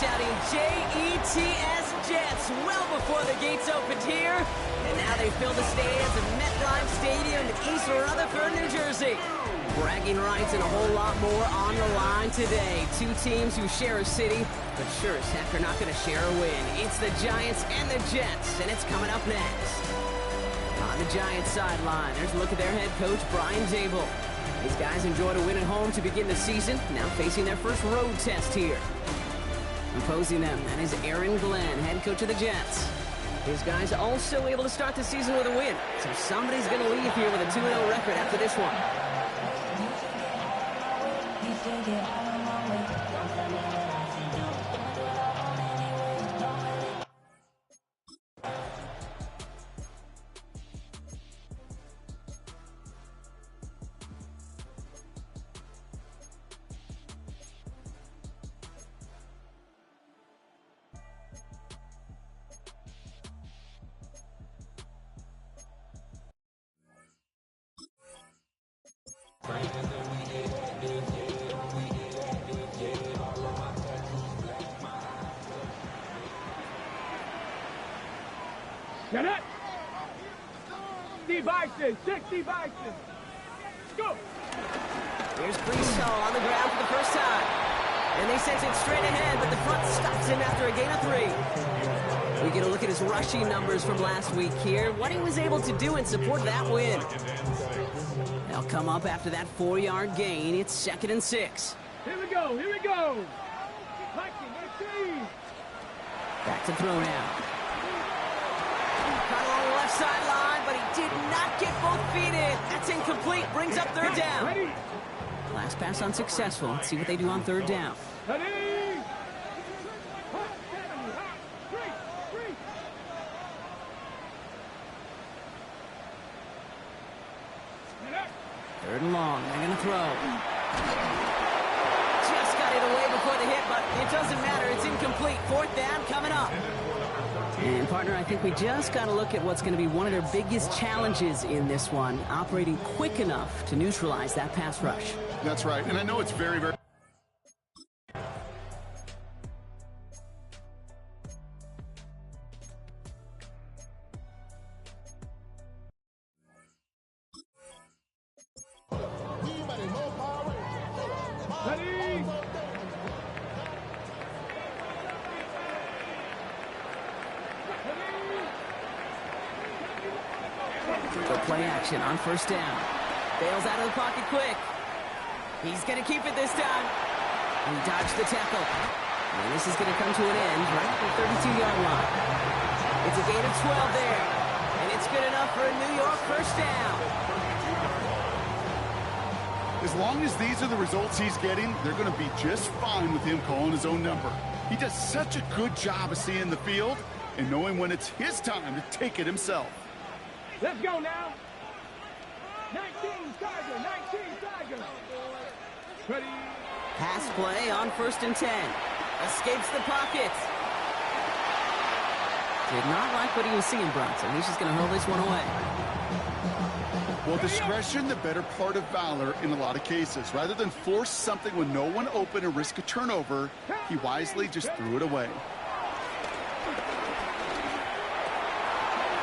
shouting J-E-T-S Jets well before the gates opened here. And now they fill the stands of MetLife Stadium in East Rutherford, New Jersey. Bragging rights and a whole lot more on the line today. Two teams who share a city, but sure as heck are not going to share a win. It's the Giants and the Jets, and it's coming up next. On the Giants sideline, there's a look at their head coach, Brian Dable. These guys enjoyed a win at home to begin the season, now facing their first road test here. Opposing them, that is Aaron Glenn, head coach of the Jets. His guys also able to start the season with a win, so somebody's going to leave here with a 2-0 record after this one. Get it! Devices, 6 devices. Go! Here's Brees on the ground for the first time. And they sent it straight ahead, but the front stops him after a gain of 3. We get a look at his rushing numbers from last week here. What he was able to do in support of that win. They'll come up after that 4-yard gain. It's 2nd and 6. Here we go, here we go. Back to throw now. Caught along the left sideline, but he did not get both feet in. That's incomplete. Brings up 3rd down. Ready? Last pass unsuccessful. Let's see what they do on 3rd down. Ready? 3rd and long. They're going to throw. Just got it away before the hit, but it doesn't matter. It's incomplete. 4th down coming up. And, partner, I think we just got to look at what's going to be one of their biggest challenges in this one, operating quick enough to neutralize that pass rush. That's right, and I know it's very, very... Ready? Go play action on 1st down. Bails out of the pocket quick. He's going to keep it this time. And he dodged the tackle. And this is going to come to an end right at the 32-yard line. It's a gain of 12 there. And it's good enough for a New York 1st down. As long as these are the results he's getting, they're going to be just fine with him calling his own number. He does such a good job of seeing the field and knowing when it's his time to take it himself. Let's go now. 19 Tiger, 19 Tiger. Ready? Pass play on 1st and 10. Escapes the pocket. Did not like what he was seeing, Bronson. He's just going to hurl this one away. Well, discretion, the better part of valor in a lot of cases. Rather than force something with no one open and risk a turnover, he wisely just threw it away.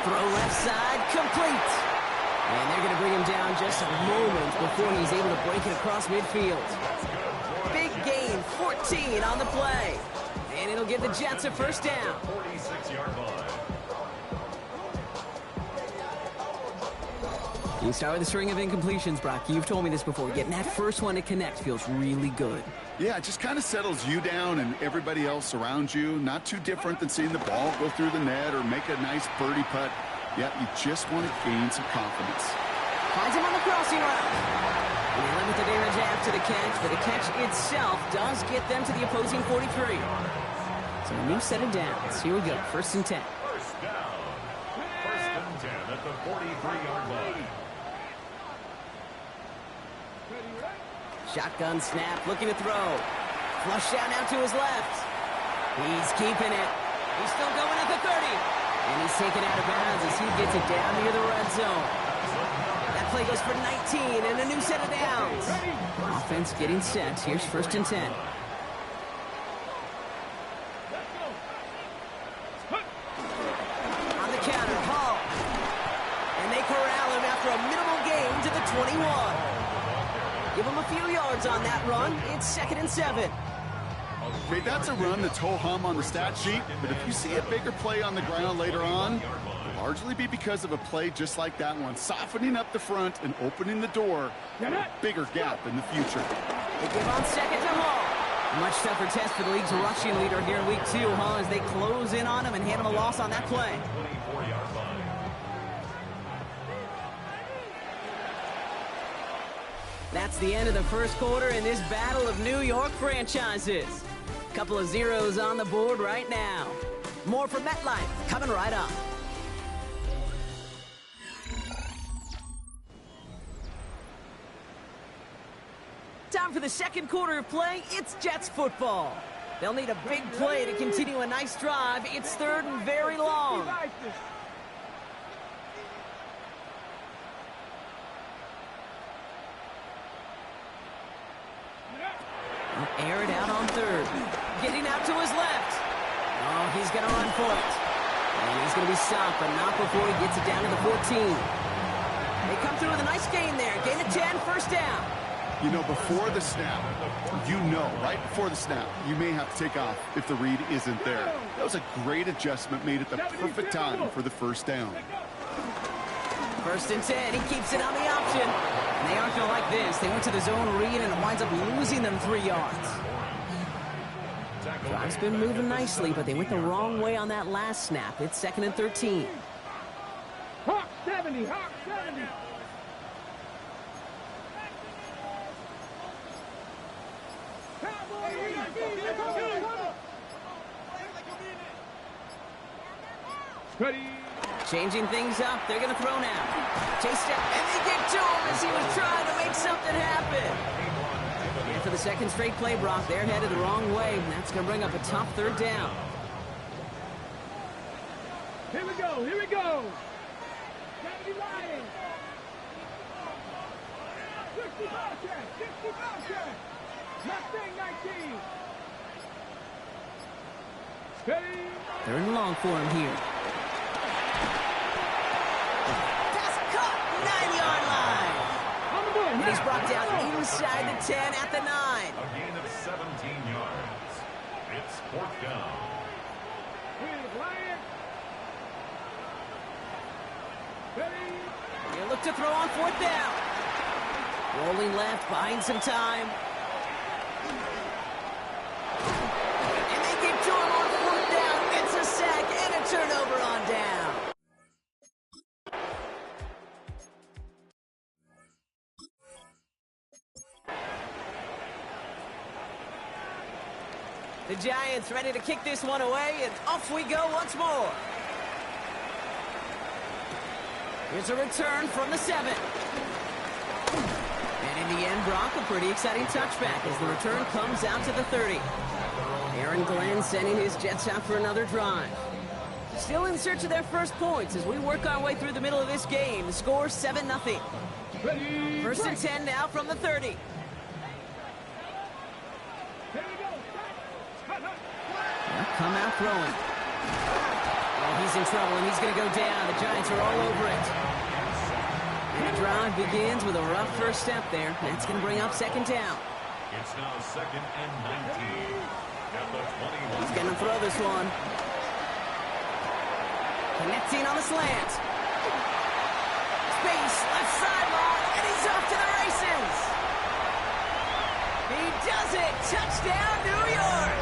Throw left side, complete. And they're going to bring him down just a moment before he's able to break it across midfield. Big gain, 14 on the play. And it'll give the Jets a 1st down. 46-yard line. You start with a string of incompletions, Brock. You've told me this before. Getting that first one to connect feels really good. Yeah, it just kind of settles you down and everybody else around you. Not too different than seeing the ball go through the net or make a nice birdie putt. Yeah, you just want to gain some confidence. Finds him on the crossing route. And they limit the damage after the catch, but the catch itself does get them to the opposing 43. So a new set of downs. Here we go, 1st and 10. First down. 1st and 10 at the 43-yard line. Shotgun snap, looking to throw. Flush down out to his left. He's keeping it. He's still going at the 30. And he's taken out of bounds as he gets it down near the red zone. That play goes for 19 and a new set of downs. Offense getting set. Here's 1st and 10. corral him after a minimal gain to the 21. Give him a few yards on that run. It's 2nd and 7. Okay, that's a run that's ho-hum on the stat sheet, but if you see a bigger play on the ground later on, it'll largely be because of a play just like that one, softening up the front and opening the door for a bigger gap in the future. They give on 2nd to Hall. Much tougher test for the league's rushing leader here in week 2, as they close in on him and hand him a loss on that play. That's the end of the first quarter in this battle of New York franchises. Couple of zeros on the board right now. More from MetLife coming right up. Time for the second quarter of play. It's Jets football. They'll need a big play to continue a nice drive. It's 3rd and very long. Air it out on 3rd. Getting out to his left. Oh, he's going to run for it. And he's going to be stopped, but not before he gets it down to the 14. They come through with a nice gain there. Gain of 10, first down. You know, before the snap, right before the snap, you may have to take off if the read isn't there. That was a great adjustment made at the perfect time for the first down. 1st and 10, he keeps it on the option. And they aren't going to like this. They went to the zone read, and it winds up losing them 3 yards. Drive's been moving nicely, but they went the wrong way on that last snap. It's 2nd and 13. Hawk 70, Hawk 70. Ready. Changing things up. They're going to throw now. Chase step, and they get to him as he was trying to make something happen. And for the second straight play, Brock, they're headed the wrong way, and that's going to bring up a tough 3rd down. Here we go, here we go. 70 Lions. 60 Bobcat, 60 Bobcat. Mustang 19. Steady. 3rd and long for him here. And he's brought down inside the 10 at the 9. A gain of 17 yards. It's 4th down. They look to throw on 4th down. Rolling left, buying some time. And they get to him on 4th down. It's a sack and a turnover on down. The Giants ready to kick this one away, and off we go once more. Here's a return from the 7. And in the end, Brock, a pretty exciting touchback as the return comes out to the 30. Aaron Glenn sending his Jets out for another drive. Still in search of their first points as we work our way through the middle of this game. The score 7-0. 1st and 10 now from the 30. Come out throwing. Oh, he's in trouble, and he's going to go down. The Giants are all over it. And the drive begins with a rough first step there. That's going to bring up 2nd down. It's now 2nd and 19. At the 21. He's going to throw this one. Connecting on the slant. Space, left sideline, and he's off to the races. He does it. Touchdown, New York.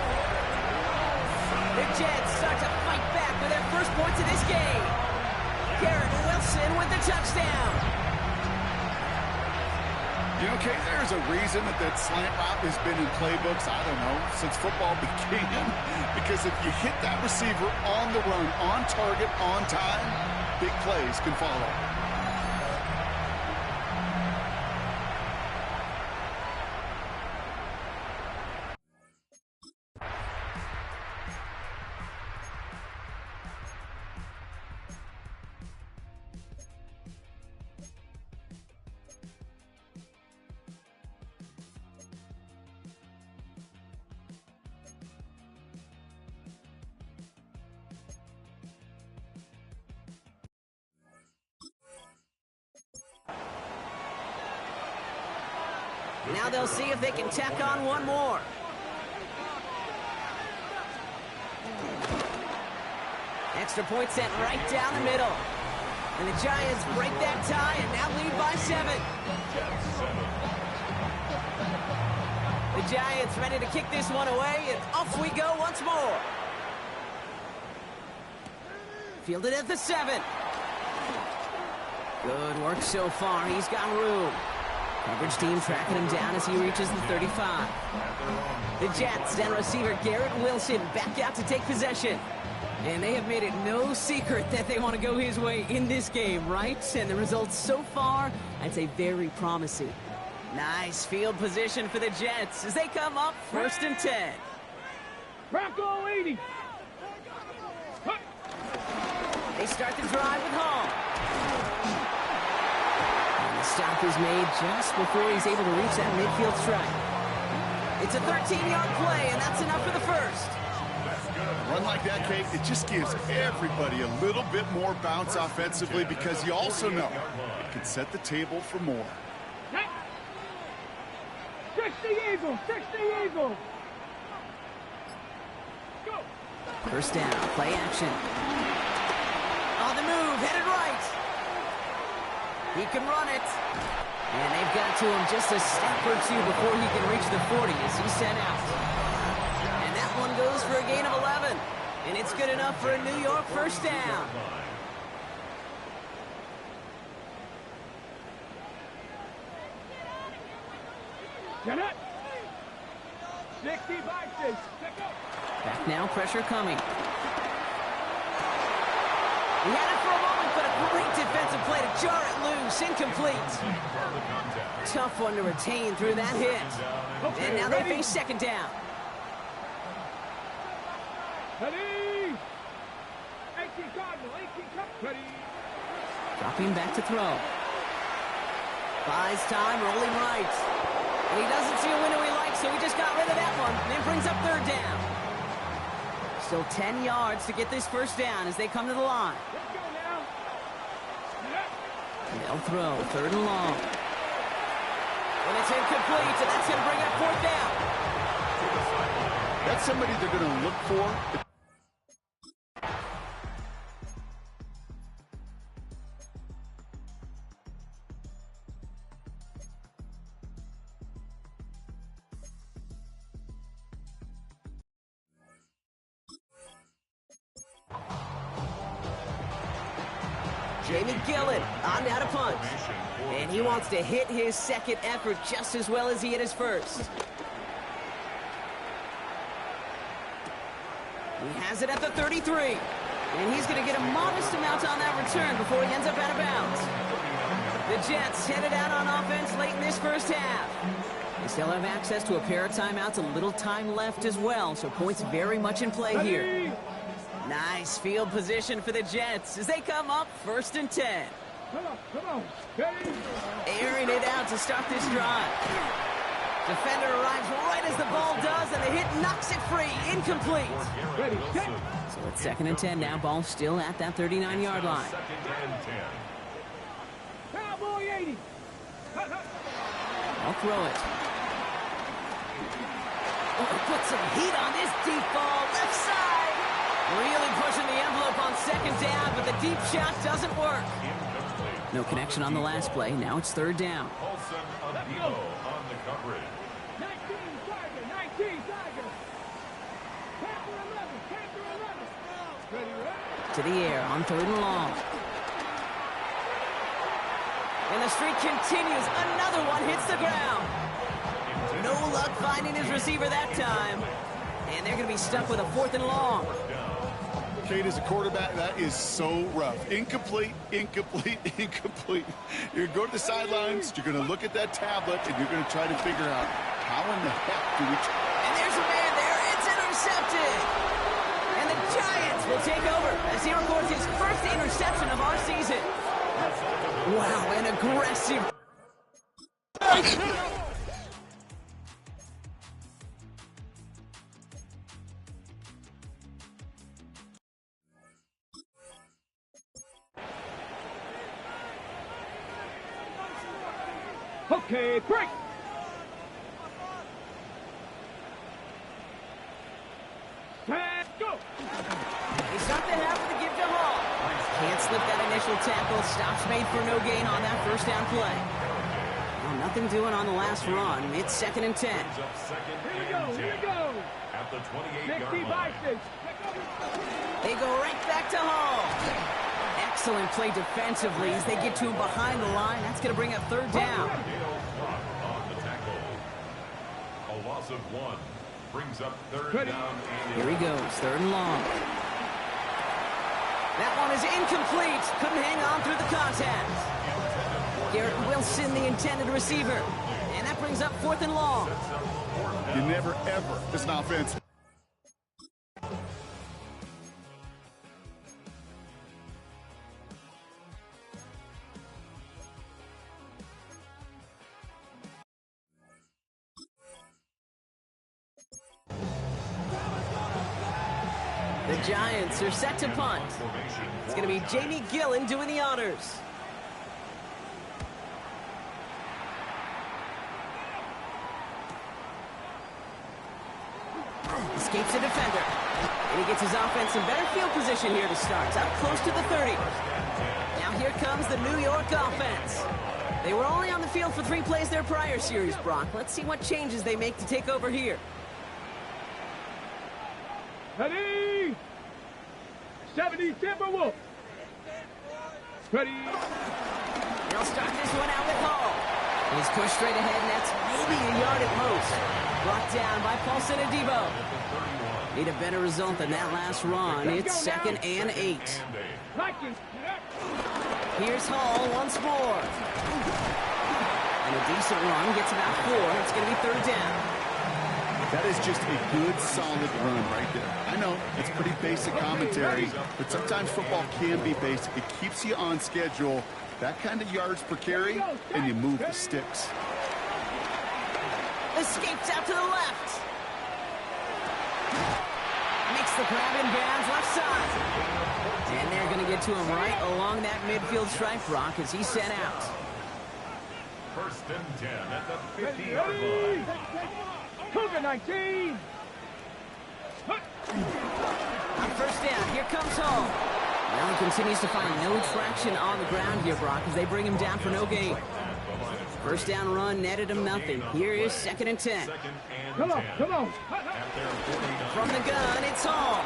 The Jets start to fight back with their first points of this game. Garrett Wilson with the touchdown. You know, Kate, there's a reason that slant route has been in playbooks, I don't know, since football began. Because if you hit that receiver on the run, on target, on time, big plays can follow. Now they'll see if they can tack on one more. Extra point sent right down the middle. And the Giants break that tie and now lead by 7. The Giants ready to kick this one away, and off we go once more. Fielded at the 7. Good work so far. He's got room. Coverage team tracking him down as he reaches the 35. The Jets and receiver Garrett Wilson back out to take possession. And they have made it no secret that they want to go his way in this game, right? And the results so far, I'd say very promising. Nice field position for the Jets as they come up 1st and 10. Bronco 80. They start the drive with Hall. And the stop is made just before he's able to reach that midfield strike. It's a 13-yard play, and that's enough for the first. Run like that, Kate, it just gives everybody a little bit more bounce offensively because you also know it can set the table for more. Fix the eagle! Fix the eagle! Go! First down, play action. On the move, headed right. He can run it. And they've got to him just a step or two before he can reach the 40 as he's sent out. And that one goes for a gain of 11. And it's good enough for a New York first down. Get it! 60 boxes. Back now, pressure coming. He had it for a moment, but a great defensive play to jar it loose. Incomplete. Tough one to retain through that hit. Okay, and now they face second down. Ready! 18 Cardinal, 18 Cup. Ready! Dropping back to throw. Buys time, rolling right. And he doesn't see a window he likes, so he just got rid of that one. And then brings up 3rd down. Still 10 yards to get this first down as they come to the line. Let's go now. They'll throw, 3rd and long. And it's incomplete, and that's going to bring up 4th down. That's somebody they're going to look for. Jamie Gillen on down to punt. And he wants to hit his second effort just as well as he hit his first. He has it at the 33. And he's going to get a modest amount on that return before he ends up out of bounds. The Jets headed out on offense late in this first half. They still have access to a pair of timeouts, a little time left as well, so points very much in play here. Nice field position for the Jets as they come up 1st and 10. Come on. Ready? Airing it out to start this drive. Defender arrives right as the ball does, and the hit knocks it free. Incomplete. Ready, set. So it's 2nd and 10 now. Ball still at that 39-yard line. Cowboy 80. I'll throw it. Oh, put some heat on this deep ball. Left side. Really pushing the envelope on 2nd down, but the deep shot doesn't work. No connection on the last play. Now it's 3rd down. Olsen Abilo on the coverage. 19 Tiger. Panther 11. Ready? To the air on 3rd and long. And the streak continues. Another one hits the ground. No luck finding his receiver that time. And they're going to be stuck with a 4th and long. Kate, as a quarterback, that is so rough. Incomplete. You're going to go to the sidelines, you're going to look at that tablet, and you're going to try to figure out how in the heck do we... And there's a man there. It's intercepted. And the Giants will take over as he records his first interception of our season. Wow, an aggressive... Okay, break. initial tackle. Stops made for no gain on that first down play. Well, nothing doing on the last run. It's 2nd and 10. Here we go, here we go. At the 28-yard line. They go right back to Hall. Excellent play defensively as they get to him behind the line. That's going to bring up 3rd down. On the tackle. A loss of 1 brings up 3rd down. Here he goes, 3rd and long. That one is incomplete. Couldn't hang on through the contact. Garrett Wilson, the intended receiver. And that brings up 4th and long. You never, ever, as an offense. The Giants are set to punt. It's going to be Jamie Gillen doing the honors. Escapes a defender. And he gets his offense in better field position here to start. It's up close to the 30. Now here comes the New York offense. They were only on the field for 3 plays their prior series, Brock. Let's see what changes they make to take over here. Ready? 70 Timberwolf. Ready? They'll start this one out with Hall. He's pushed straight ahead, and that's maybe a yard at most. Brought down by Paulson Adebo. Need a better result than that last run. It's 2nd and 8. Here's Hall once more. And a decent run gets about 4. It's going to be 3rd down. That is just a good, solid run right there. I know, it's pretty basic commentary, but sometimes football can be basic. It keeps you on schedule. That kind of yards per carry, and you move the sticks. Escapes out to the left. Makes the grab in bounds left side. And they're going to get to him right along that midfield stripe, Brock, as he's sent out. 1st and 10 at the 50-yard line. COVID-19. On 1st down, here comes Hall. Now he continues to find no traction on the ground here, Brock, as they bring him down for no gain. 1st down run netted him nothing. Here is 2nd and 10. Come on, come on. From the gun, it's Hall.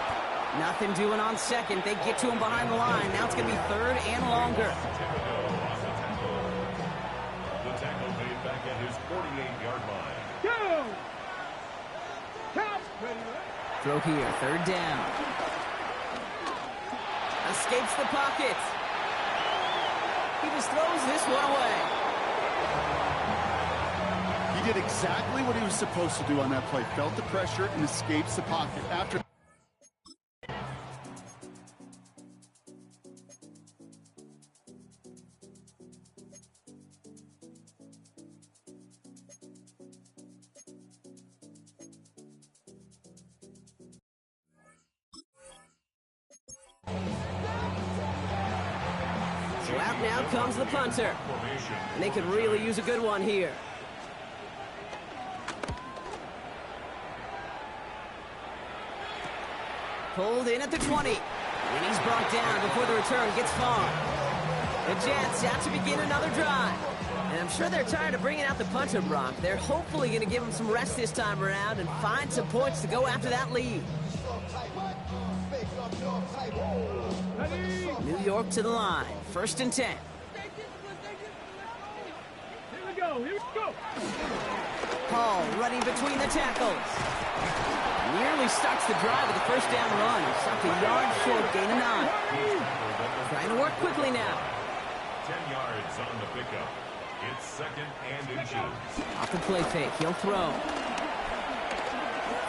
Nothing doing on 2nd. They get to him behind the line. Now it's going to be 3rd and longer. The tackle made back at his 48-yard line. Go! Count. Throw here, 3rd down. Escapes the pocket. He just throws this one away. He did exactly what he was supposed to do on that play. Felt the pressure and escapes the pocket. After So out now comes the punter. And they could really use a good one here. Pulled in at the 20. And he's brought down before the return gets far. The Jets out to begin another drive. And I'm sure they're tired of bringing out the punter, Brock. They're hopefully going to give him some rest this time around and find some points to go after that lead. New York to the line. 1st and 10. Here we go, here we go. Hall running between the tackles. Nearly starts the drive with the 1st down run. Stopped a yard short, gain of 9. Trying to work quickly now. 10 yards on the pickup. It's 2nd and inches. Off the play fake, he'll throw.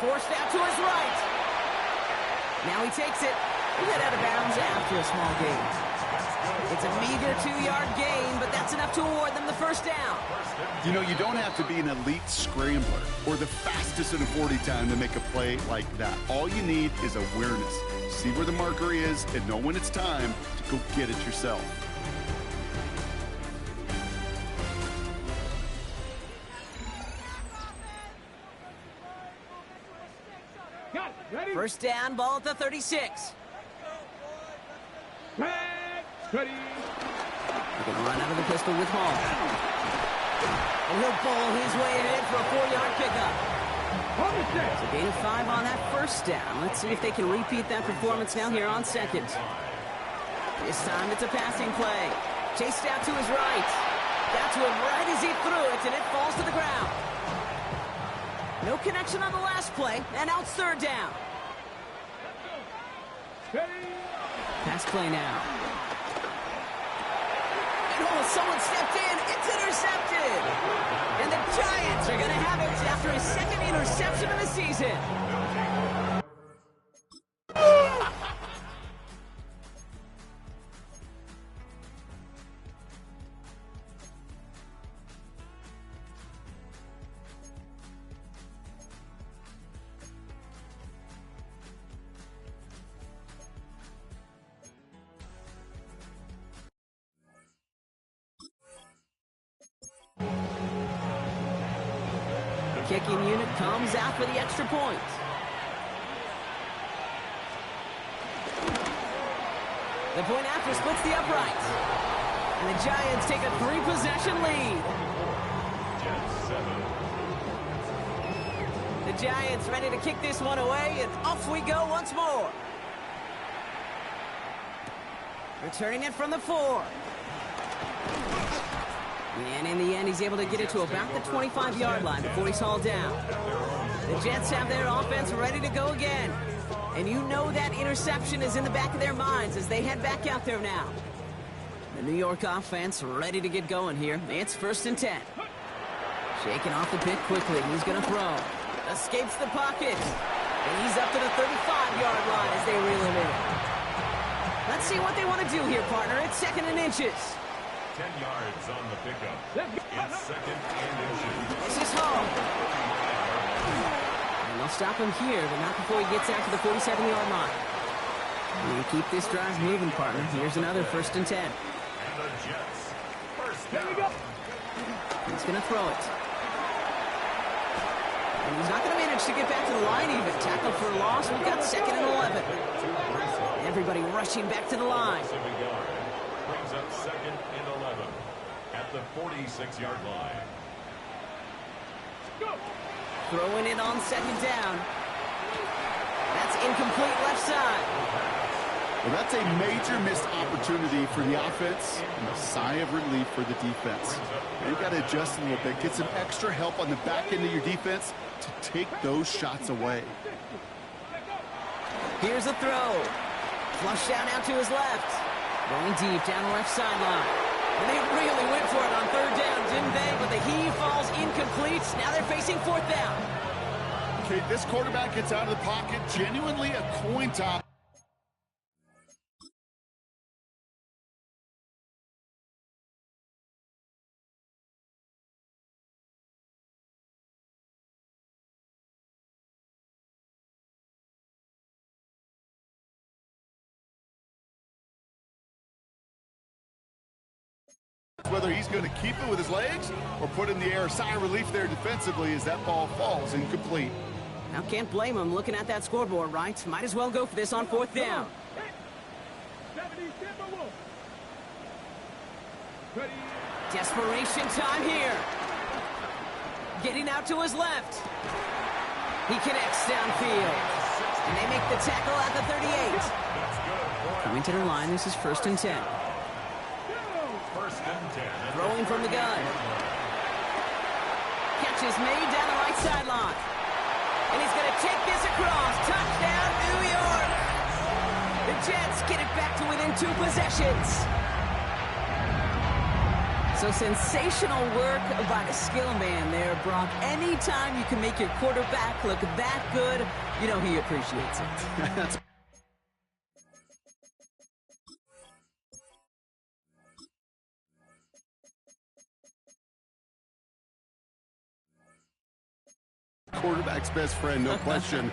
Forced out to his right. Now he takes it. He got out of bounds after a small gain. It's a meager 2-yard gain, but that's enough to award them the 1st down. You know, you don't have to be an elite scrambler or the fastest in a 40 time to make a play like that. All you need is awareness. See where the marker is and know when it's time to go get it yourself. Got it, ready? 1st down, ball at the 36. Ready? They're going to run out of the pistol with Hall. And he'll bowl his way ahead for a 4-yard pickup. So gain of 5 on that first down. Let's see if they can repeat that performance now here on second. This time it's a passing play. Chased out to his right. Got to him right as he threw it, and it falls to the ground. No connection on the last play, and now it's third down. Pass play now. And oh, someone stepped in. It's intercepted. And the Giants are going to have it after his second interception of the season. Kicking unit comes out for the extra point. The point after splits the upright. And the Giants take a 3-possession lead. The Giants ready to kick this one away, and off we go once more. Returning it from the 4. And in the end, he's able to get it to about the 25-yard line before he's hauled down. The Jets have their offense ready to go again. And you know that interception is in the back of their minds as they head back out there now. The New York offense ready to get going here. It's 1st and 10. Shaking off the pick quickly. He's going to throw. Escapes the pocket. And he's up to the 35-yard line as they reel him in. Let's see what they want to do here, partner. It's 2nd and inches. 10 yards on the pickup. It's 2nd and inches. This is Hall. And they'll stop him here, but not before he gets out to the 47-yard line. You keep this drive moving, partner. Here's another 1st and 10. And the Jets. First down. He's going to throw it. And he's not going to manage to get back to the line even. Tackle for a loss. We've got 2nd and 11. Everybody rushing back to the line. Brings up 2nd and 11 at the 46-yard line. Throwing it on 2nd down. That's incomplete left side. Well, that's a major missed opportunity for the offense and a sigh of relief for the defense. They've got to adjust a little bit, get some extra help on the back end of your defense to take those shots away. Here's a throw. Flush down out to his left. Going deep down the left sideline. And they really went for it on 3rd down, didn't they? But the heave falls incomplete. Now they're facing 4th down. Okay, this quarterback gets out of the pocket. Genuinely a coin top. Whether he's going to keep it with his legs or put in the air. Sigh of relief there defensively as that ball falls incomplete. Now can't blame him looking at that scoreboard, right? Might as well go for this on 4th down. Desperation time here. Getting out to his left. He connects downfield. And they make the tackle at the 38. Coming to the line, this is 1st and 10. Throwing from the gun. Catch is made down the right sideline. And he's going to take this across. Touchdown, New York. The Jets get it back to within 2 possessions. So sensational work by the skill man there, Brock. Anytime you can make your quarterback look that good, you know he appreciates it. Quarterback's best friend, no question.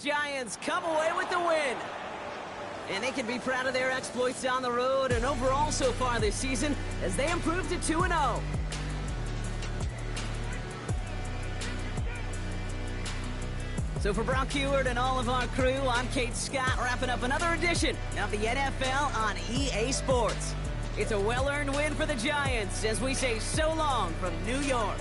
Giants come away with the win. And they can be proud of their exploits on the road and overall so far this season as they improved to 2-0. So for Brock Heward and all of our crew, I'm Kate Scott, wrapping up another edition of the NFL on EA Sports. It's a well-earned win for the Giants as we say so long from New York.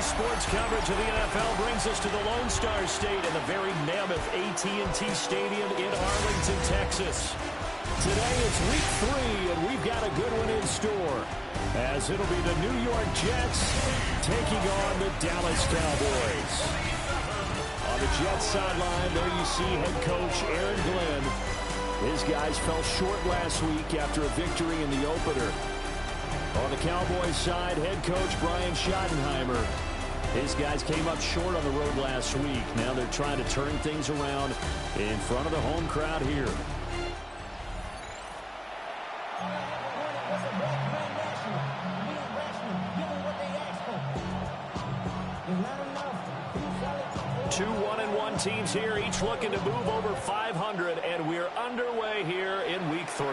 Today's sports coverage of the NFL brings us to the Lone Star State and the very mammoth AT&T Stadium in Arlington, Texas. Today it's week 3, and we've got a good one in store, as it'll be the New York Jets taking on the Dallas Cowboys. On the Jets sideline, there you see head coach Aaron Glenn. His guys fell short last week after a victory in the opener. On the Cowboys side, head coach Brian Schottenheimer. His guys came up short on the road last week. Now they're trying to turn things around in front of the home crowd here. Two 1-1 teams here, each looking to move over 500, and we're underway here in week 3.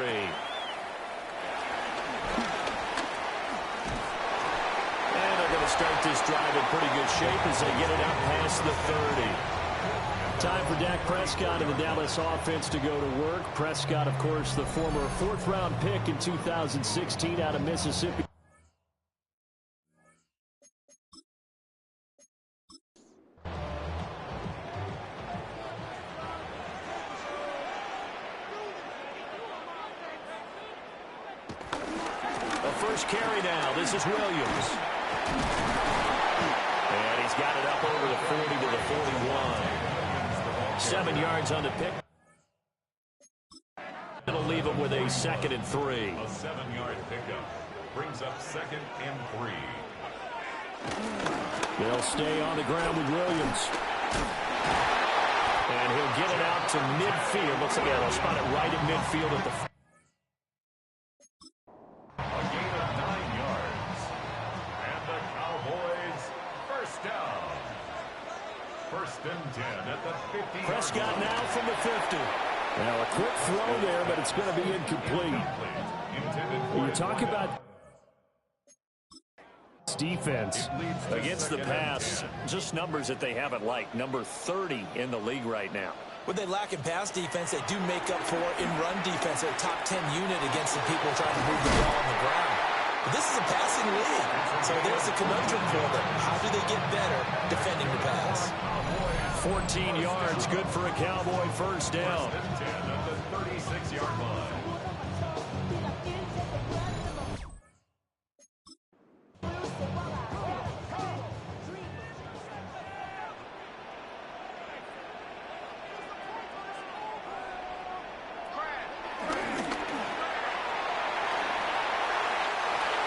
And they're going to start this drive in pretty good shape as they get it out past the 30. Time for Dak Prescott and the Dallas offense to go to work. Prescott, of course, the former 4th-round pick in 2016 out of Mississippi. Carry now. This is Williams. And he's got it up over the 40 to the 41. 7 yards on the pick. It'll leave him with a 2nd and 3. A 7-yard pickup brings up 2nd and 3. They'll stay on the ground with Williams. And he'll get it out to midfield. Looks like they'll spot it right at midfield at the Prescott now from the 50. Now a quick throw there, but it's going to be incomplete. When you talk about defense against the pass, just numbers that they haven't liked. Number 30 in the league right now. What they lack in pass defense, they do make up for in run defense. They're a top 10 unit against the people trying to move the ball on the ground. But this is a passing league, so there's a conundrum for them. How do they get better defending the pass? 14 yards, good for a Cowboy first down. 10 at the 36-yard line.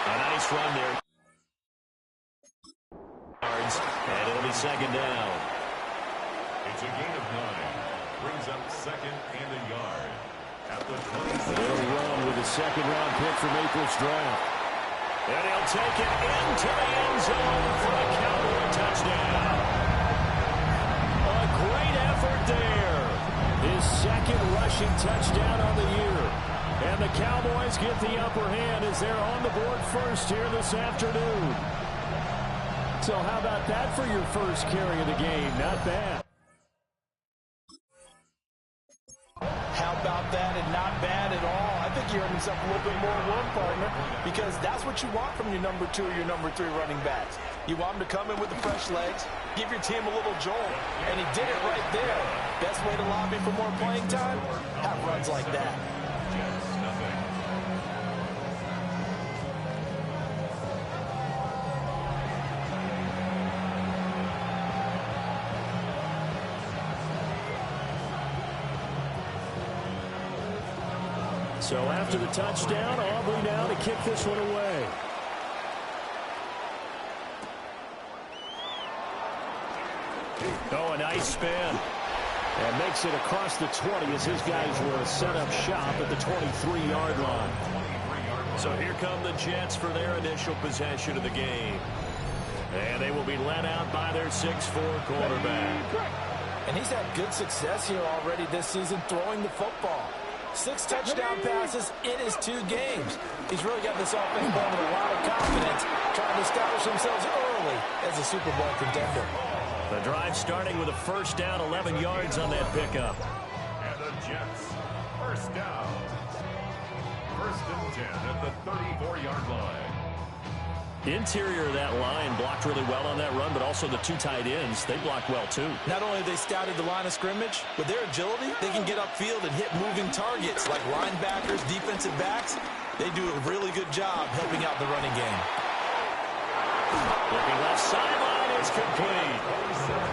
A nice run there. Yards, and it'll be 2nd down. It's a gain of 9. Brings up 2nd and a yard. At the 26. They'll run with a 2nd-round pick from April's draft. And he'll take it into the end zone for a Cowboy touchdown. A great effort there. His 2nd rushing touchdown on the year. And the Cowboys get the upper hand as they're on the board first here this afternoon. So how about that for your first carry of the game? Not bad. How about that, and not bad at all. I think you earned yourself a little bit more work, partner, because that's what you want from your number 2 or your number 3 running backs. You want them to come in with the fresh legs, give your team a little jolt, and he did it right there. Best way to lobby for more playing time? Have runs like that. So after the touchdown, Aubrey now to kick this one away. Oh, a nice spin. And makes it across the 20 as his guys were set up shop at the 23-yard line. So here come the Jets for their initial possession of the game. And they will be led out by their 6'4" quarterback. And he's had good success here already this season throwing the football. 6 touchdown passes in his 2 games. He's really got this offense going with a lot of confidence, trying to establish themselves early as a Super Bowl contender. The drive starting with a first down, 11 yards on that pickup. And the Jets, first down. 1st and 10 at the 34-yard line. Interior of that line blocked really well on that run, but also the two tight ends, they blocked well too. Not only have they scouted the line of scrimmage, with their agility, they can get upfield and hit moving targets like linebackers, defensive backs. They do a really good job helping out the running game. Looking left sideline, it's complete.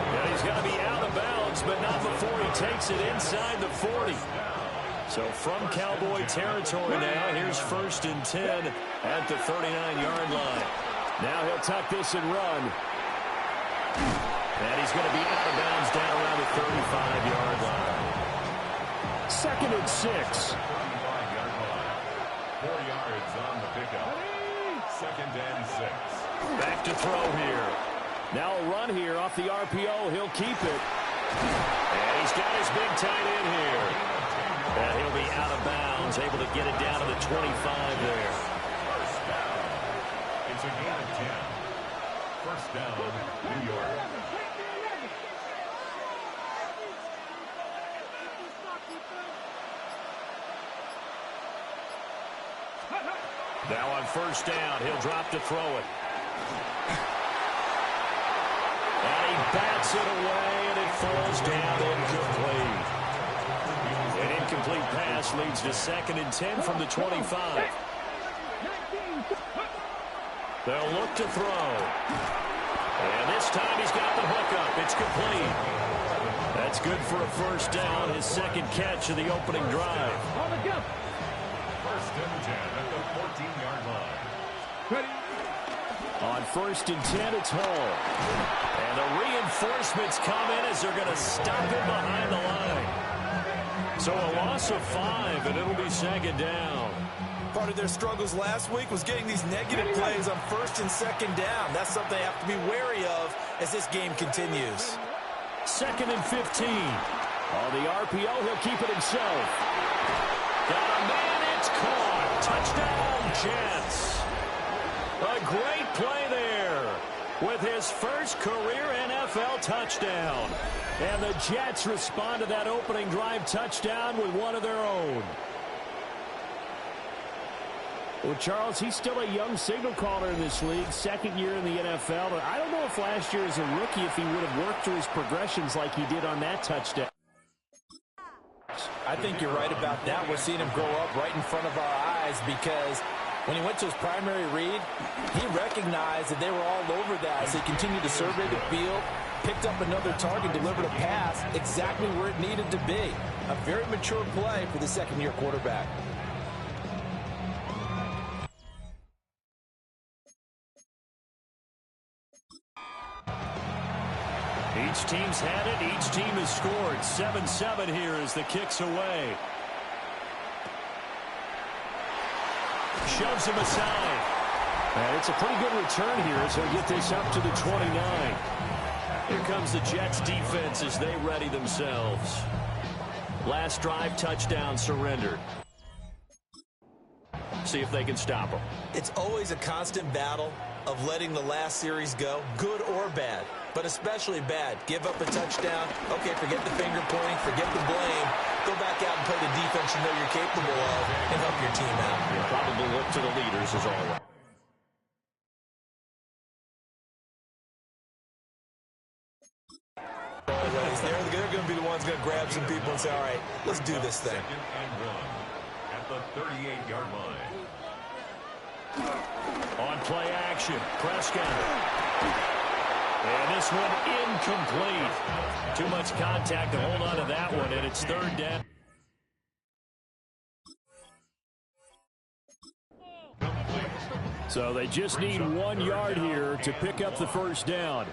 Yeah, he's got to be out of bounds, but not before he takes it inside the 40. So from Cowboy territory now, here's 1st and 10 at the 39-yard line. Now he'll tuck this and run. And he's going to be out of bounds down around the 35-yard line. 2nd and 6. 4 yards on the pickup. 2nd and 6. Back to throw here. Now a run here off the RPO. He'll keep it. And he's got his big tight end here. And he'll be out of bounds, able to get it down to the 25 there. First down. It's a gain of 10. First down, New York. Now on 1st down, he'll drop to throw it. And he bats it away, and it falls down incomplete. An incomplete pass leads to 2nd and 10 from the 25. They'll look to throw. And this time he's got the hook up. It's complete. That's good for a 1st down, his 2nd catch of the opening drive. 1st and 10 at the 14-yard line. On 1st and 10, it's Hall. And the reinforcements come in as they're going to stop him behind the line. So a loss of 5, and it'll be 2nd down. Part of their struggles last week was getting these negative plays on 1st and 2nd down. That's something they have to be wary of as this game continues. 2nd and 15. On the RPO, he'll keep it himself. Got a man, it's caught. Touchdown, Jets. A great play there with his first career NFL touchdown. And the Jets respond to that opening drive touchdown with one of their own. Well, Charles, he's still a young signal caller in this league, 2nd year in the NFL. But I don't know if last year as a rookie, if he would have worked through his progressions like he did on that touchdown. I think you're right about that. We're seeing him grow up right in front of our eyes because when he went to his primary read, he recognized that they were all over that. So he continued to survey the field, picked up another target, delivered a pass exactly where it needed to be. A very mature play for the 2nd-year quarterback. Each team's had it. Each team has scored. 7-7 here as the kick's away. Shoves him aside. And it's a pretty good return here as he'll get this up to the 29. Here comes the Jets defense as they ready themselves. Last drive, touchdown surrendered. See if they can stop him. It's always a constant battle of letting the last series go, good or bad, but especially bad. Give up a touchdown. Okay, forget the finger pointing, forget the blame. Go back out and play the defense you know you're capable of and help your team out. You'll probably look to the leaders as always. They're going to be the ones going to grab some people and say, all right, let's do this thing. 2nd and 1 at the 38-yard line. On play action, Prescott. And this one incomplete. Too much contact to hold on to that one, and it's 3rd down. So they just need 1 yard here to pick up the 1st down.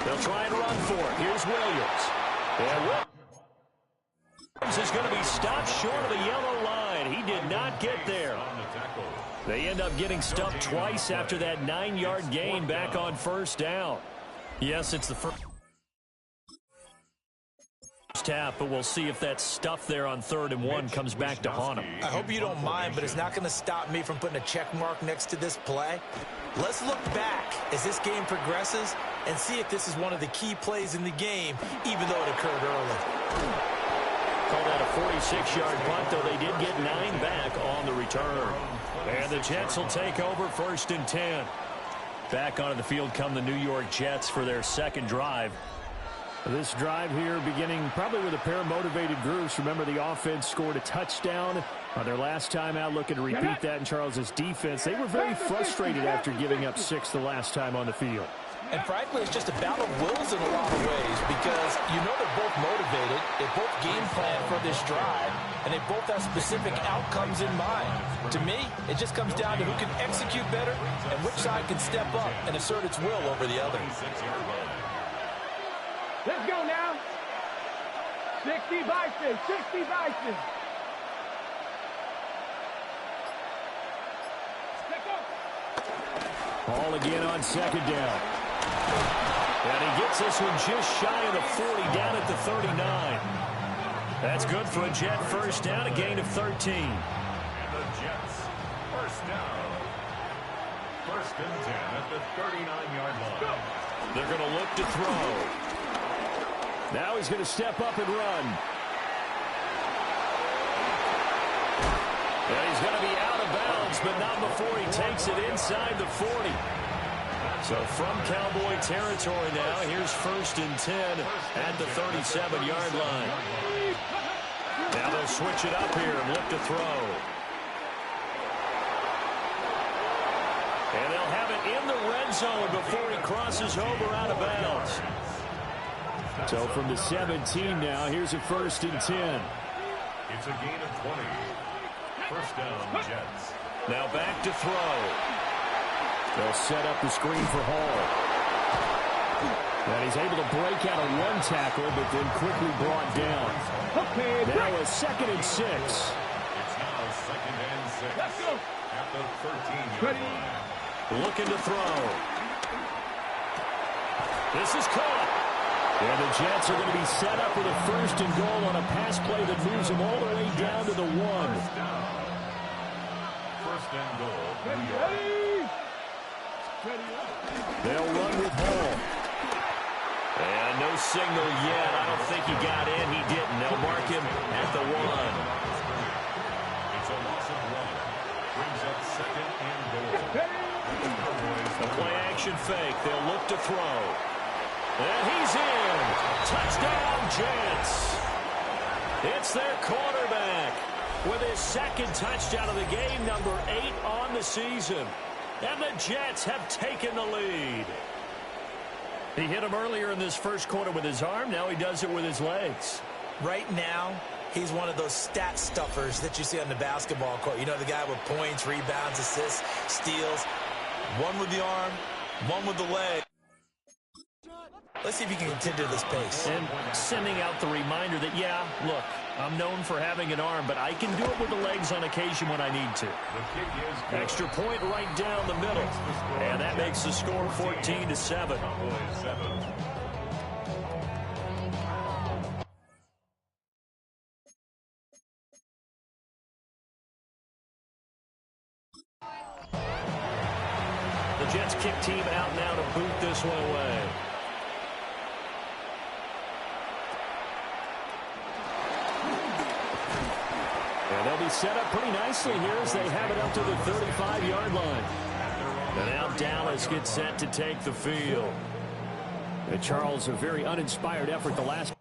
They'll try and run for it. Here's Williams. And Williams is going to be stopped short of the yellow line. He did not get there. They end up getting stuffed twice after that 9-yard gain back on 1st down. Yes, it's the first half, but we'll see if that stuff there on 3rd and 1 comes back to haunt him. I hope you don't mind, but it's not going to stop me from putting a check mark next to this play. Let's look back as this game progresses and see if this is one of the key plays in the game, even though it occurred early. call that a 46-yard punt, though they did get 9 back on the return. And the Jets will take over 1st and 10. Back onto the field come the New York Jets for their second drive. This drive here beginning probably with a pair of motivated groups. Remember, the offense scored a touchdown on their last time out, looking to repeat that in Charles's defense. They were very frustrated after giving up 6 the last time on the field. And frankly, it's just a battle of wills in a lot of ways because you know they're both motivated, they both game plan for this drive, and they both have specific outcomes in mind. To me, it just comes down to who can execute better and which side can step up and assert its will over the other. Let's go now. 60 Bison, 60 Bison. Ball again on 2nd down. And he gets this one just shy of the 40, down at the 39. That's good for a Jet first down, a gain of 13. And the Jets, first down. 1st and 10 at the 39-yard line. They're going to look to throw. Now he's going to step up and run. And he's going to be out of bounds, but not before he takes it inside the 40. So from Cowboy territory now, here's 1st and 10 at the 37-yard line. Now they'll switch it up here and look to throw. And they'll have it in the red zone before he crosses over out of bounds. So from the 17 now, here's a 1st and 10. It's a gain of 20. First down, Jets. Now back to throw. They'll set up the screen for Hall. And he's able to break out a one tackle, but then quickly brought down. Now a 2nd and 6. It's now 2nd and 6. Let's go. At the 13-yard line. Looking to throw. This is caught. And the Jets are going to be set up with a 1st and goal on a pass play that moves them all the way down to the 1. 1st and goal. New York. They'll run with Hall. And no signal yet. I don't think he got in. He didn't. They'll mark him at the 1. It's a loss of 1. Brings up 2nd and goal. The play action fake. They'll look to throw. And he's in. Touchdown, Jets. It's their quarterback with his 2nd touchdown of the game, number 8 on the season. And the Jets have taken the lead. He hit him earlier in this first quarter with his arm. Now he does it with his legs. Right now, he's one of those stat stuffers that you see on the basketball court. You know, the guy with points, rebounds, assists, steals. One with the arm, one with the leg. Let's see if he can continue this pace. And sending out the reminder that, yeah, look, I'm known for having an arm, but I can do it with the legs on occasion when I need to. Extra point right down the middle. And that makes the score 14-7. The Jets kick team out now to boot this one away. And they'll be set up pretty nicely here as they have it up to the 35-yard line. And now Dallas gets set to take the field. And Charles, a very uninspired effort the last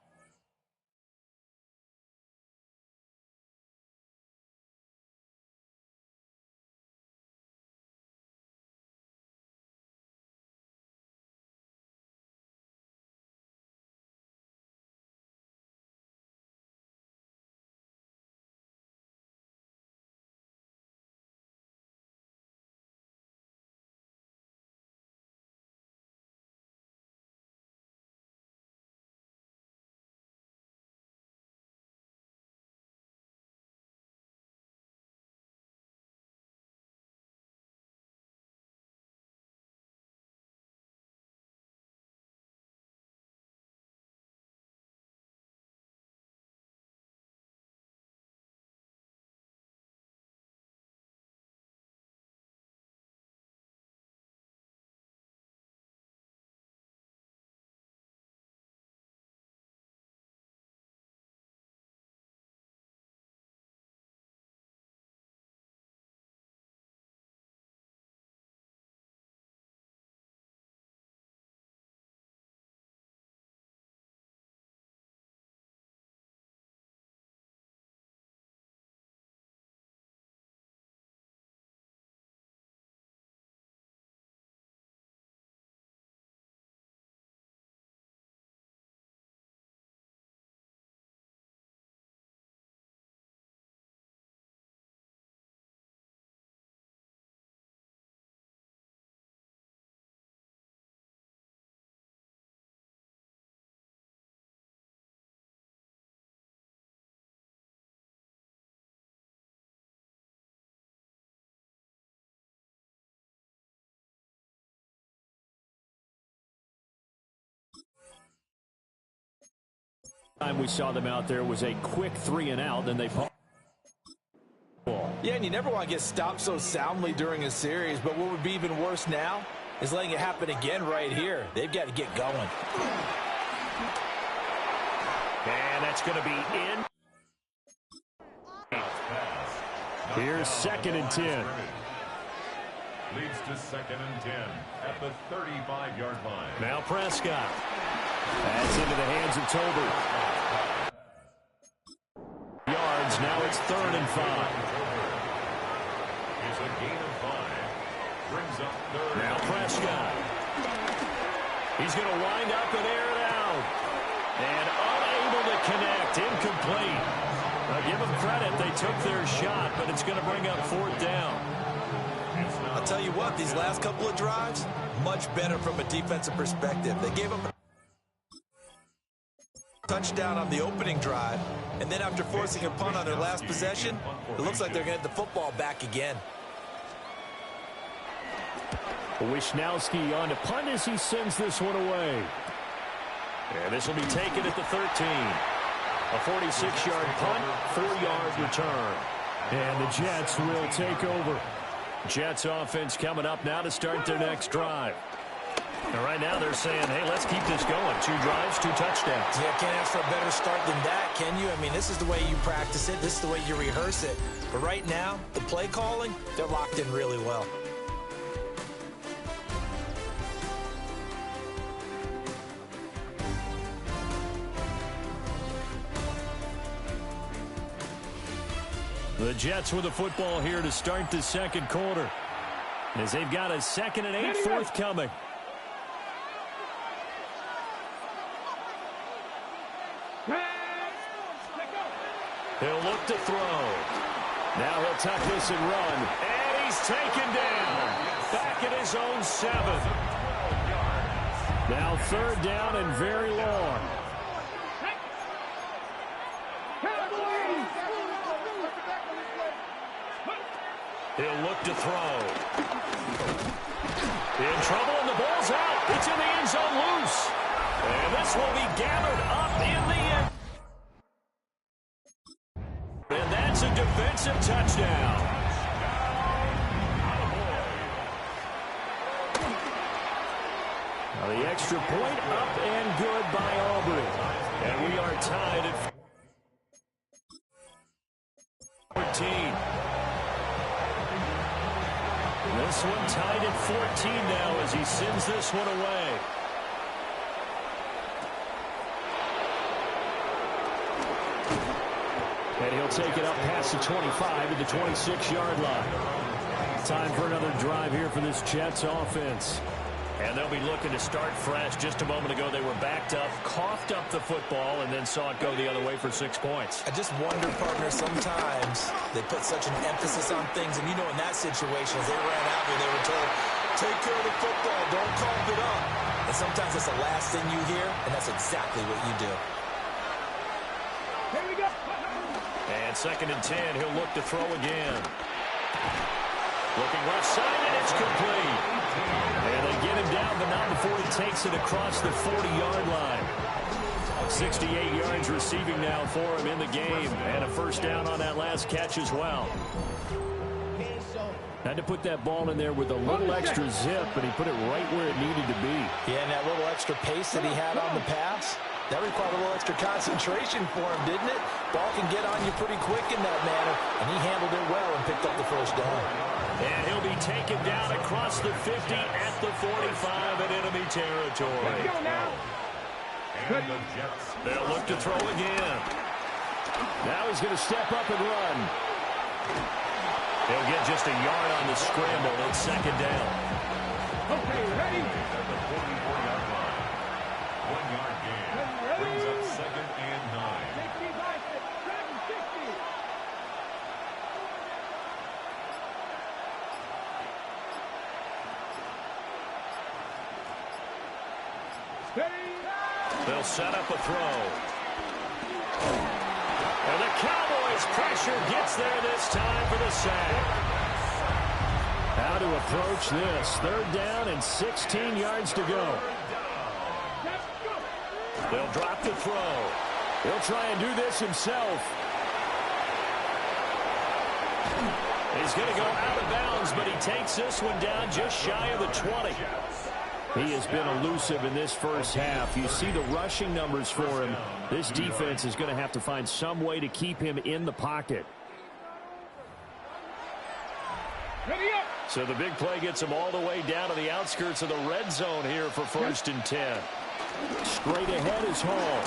Time we saw them out there was a quick 3-and-out, then they yeah, and you never want to get stopped so soundly during a series, but what would be even worse now is letting it happen again right here. They've got to get going. And that's going to be in. Here's 2nd and 10. Leads to 2nd and 10 at the 35-yard line. Now Prescott. That's into the hands of Tober. Yards, now it's 3rd and 5. It's a gain of 5. Brings up 3rd. Now Prescott. He's going to wind up and air it out. And unable to connect. Incomplete. Now give them credit. They took their shot, but it's going to bring up 4th down. I'll tell you what, these last couple of drives, much better from a defensive perspective. They gave up a touchdown on the opening drive, and then after forcing a punt on their last possession, it looks like they're going to get the football back again. Wishnowski on to punt as he sends this one away. And this will be taken at the 13. A 46-yard punt, 4-yard return. And the Jets will take over. Jets offense coming up now to start their next drive. And right now they're saying, hey, let's keep this going. 2 drives, 2 touchdowns. Yeah, can't ask for a better start than that, can you? I mean, this is the way you practice it. This is the way you rehearse it. But right now, the play calling, they're locked in really well. The Jets with the football here to start the 2nd quarter, as they've got a 2nd and 8 forthcoming. He'll look to throw. Now he'll tuck this and run. And he's taken down. Back at his own 7. Now 3rd down and very long. He'll look to throw. In trouble, and the ball's out. It's in the end zone loose. And this will be gathered up in the end. And that's a defensive touchdown. Now the extra point up and good by Aubrey. And we are tied at 14. This one tied at 14 now as he sends this one away. And he'll take it up past the 25 to the 26-yard line. Time for another drive here for this Jets offense. And they'll be looking to start fresh. Just a moment ago, they were backed up, coughed up the football, and then saw it go the other way for 6 points. I just wonder, partner, sometimes they put such an emphasis on things. And, you know, in that situation, as they ran out there, they were told, take care of the football, don't cough it up. And sometimes that's the last thing you hear, and that's exactly what you do. Here we go. And 2nd and 10, he'll look to throw again. Looking left side, and it's complete. And they get him down, but not before he takes it across the 40-yard line. 68 yards receiving now for him in the game, and a 1st down on that last catch as well. Had to put that ball in there with a little extra zip, but he put it right where it needed to be. Yeah, and that little extra pace that he had on the pass, that required a little extra concentration for him, didn't it? Ball can get on you pretty quick in that manner, and he handled it well and picked up the 1st down. And he'll be taken down across the 50 at the 45 in enemy territory. And the Jets. They'll look to throw again. Now he's going to step up and run. He'll get just a yard on the scramble. It's 2nd down. Okay, ready? At the 44-yard line. 1-yard gain. Brings up 2nd and 9. 60. They'll set up a throw. And the Cowboys' pressure gets there this time for the sack. How to approach this. 3rd down and 16 yards to go. They'll drop the throw. He'll try and do this himself. He's going to go out of bounds, but he takes this one down just shy of the 20. He has been elusive in this first half. You see the rushing numbers for him. This defense is going to have to find some way to keep him in the pocket. So the big play gets him all the way down to the outskirts of the red zone here for 1st and 10. Straight ahead is Hall.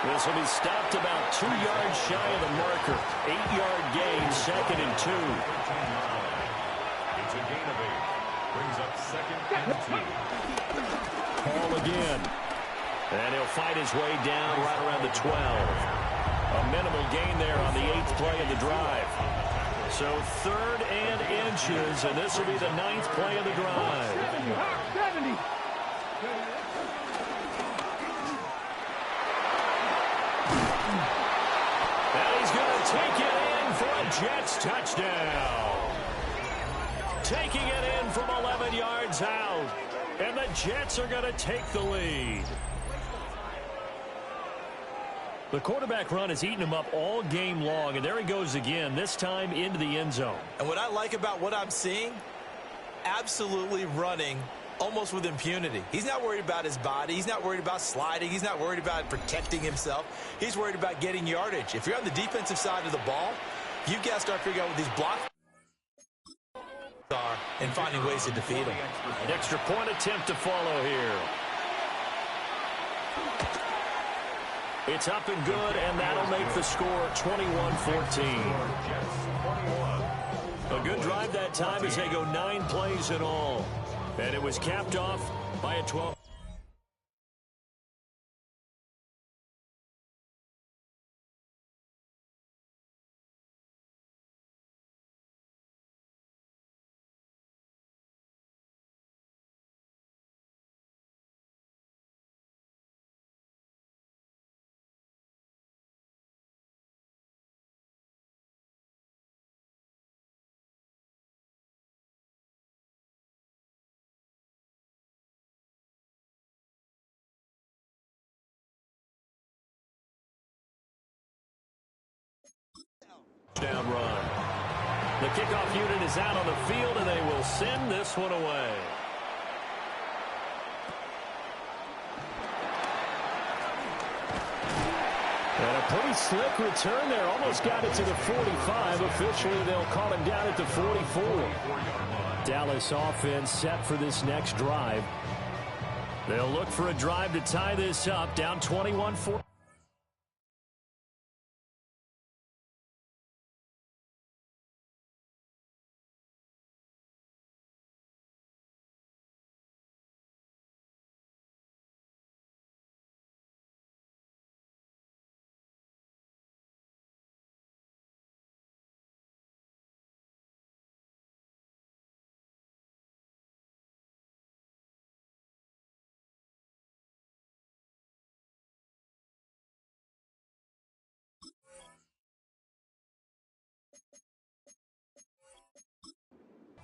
This will be stopped about 2 yards shy of the marker. 8-yard gain, 2nd and 2. It's a gain of 8. Brings up 2nd and 2. Hall again. And he'll fight his way down right around the 12. A minimal gain there on the 8th play of the drive. So 3rd and inches, and this will be the 9th play of the drive. 70. And he's going to take it in for a Jets touchdown. Taking it in from 11 yards out. And the Jets are going to take the lead. The quarterback run has eaten him up all game long, and there he goes again, this time into the end zone. And what I like about what I'm seeing, absolutely running almost with impunity. He's not worried about his body. He's not worried about sliding. He's not worried about protecting himself. He's worried about getting yardage. If you're on the defensive side of the ball, you've got to start figuring out what these blocks are and finding ways to defeat them. An extra point attempt to follow here. It's up and good, and that'll make the score 21-14. A good drive that time as they go 9 plays in all. And it was capped off by a 12. Down run. The kickoff unit is out on the field, and they will send this one away. And a pretty slick return there. Almost got it to the 45. Officially, they'll call him down at the 44. Dallas offense set for this next drive. They'll look for a drive to tie this up, down 21-14.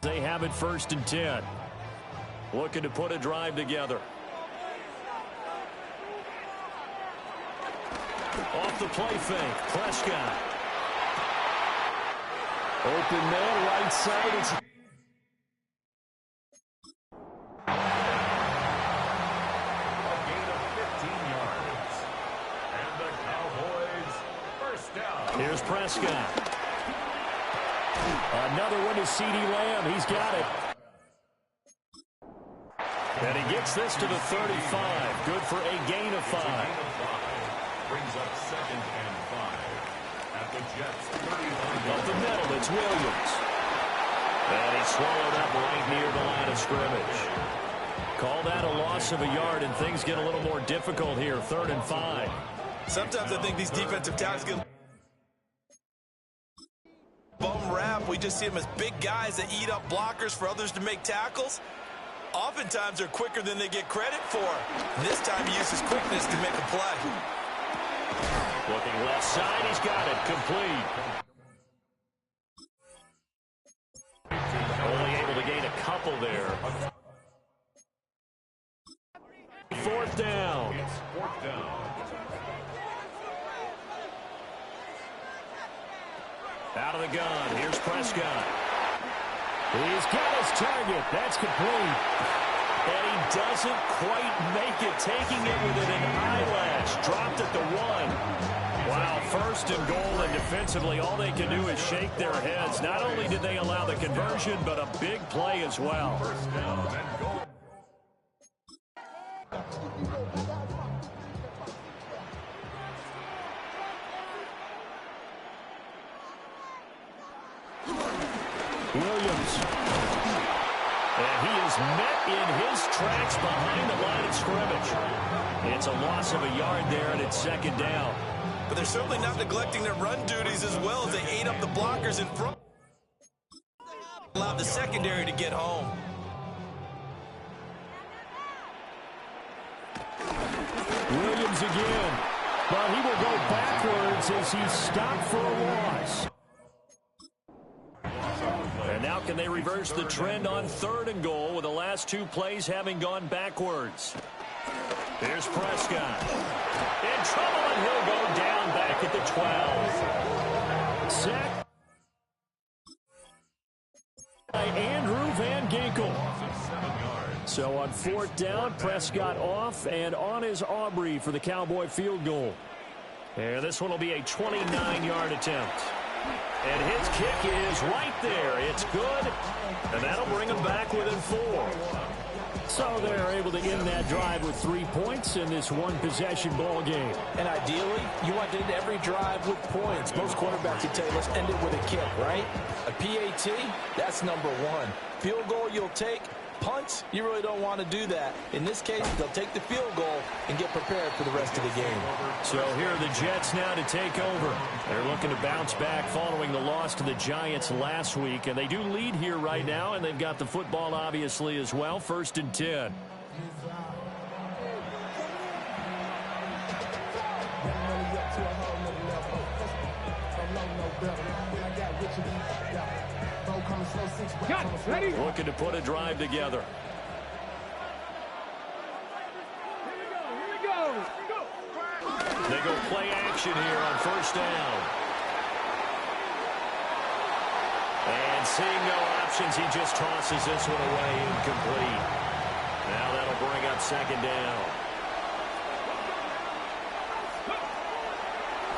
They have it 1st and 10. Looking to put a drive together. Off the play fake. Prescott. Open man, right side. It's A gain of 15 yards. And the Cowboys, 1st down. Here's Prescott. Another one to C.D. Lamb. He's got it. And he gets this to the 35. Good for a gain of 5. Brings up 2nd and 5. At the Jets, 31. Up the middle, it's Williams. And he's swallowed up right near the line of scrimmage. Call that a loss of a yard, and things get a little more difficult here. 3rd and 5. Sometimes I think these defensive tackles get bum rap. We just see them as big guys that eat up blockers for others to make tackles. Oftentimes they're quicker than they get credit for. And this time he uses quickness to make a play. Looking left side, he's got it. Complete. Only able to gain a couple there. 4th down. It's 4th down. Out of the gun, here's Prescott. He's got his target. That's complete. And he doesn't quite make it, taking it within an eyelash. Dropped at the 1. Wow, first and goal, and defensively, all they can do is shake their heads. Not only did they allow the conversion, but a big play as well. First down and goal. Williams. And he is met in his tracks behind the line of scrimmage. It's a loss of a yard there, and it's second down. But they're certainly not neglecting their run duties as well as they ate up the blockers in front. Allowed the secondary to get home. Williams again. But he will go backwards as he's stopped for a loss. And now can they reverse the trend on third and goal with the last 2 plays having gone backwards? Here's Prescott. In trouble, and he'll go down back at the 12. Sack by Andrew Van Ginkel. So on 4th down, Prescott off, and on is Amari for the Cowboy field goal. And this one will be a 29-yard attempt. And his kick is right there. It's good, and that'll bring him back within 4. So they're able to end that drive with 3 points in this one-possession ball game. And ideally, you want to end every drive with points. Most quarterbacks would tell you, let's end it with a kick, right? A PAT, that's number 1. Field goal you'll take. Punts, you really don't want to do that. In this case, they'll take the field goal and get prepared for the rest of the game. So here are the Jets now to take over. They're looking to bounce back following the loss to the Giants last week. And they do lead here right now, and they've got the football obviously as well. 1st and 10. Ready? Looking to put a drive together. Here we go. They go play action here on 1st down. And seeing no options, he just tosses this one away, incomplete. Now that'll bring up 2nd down.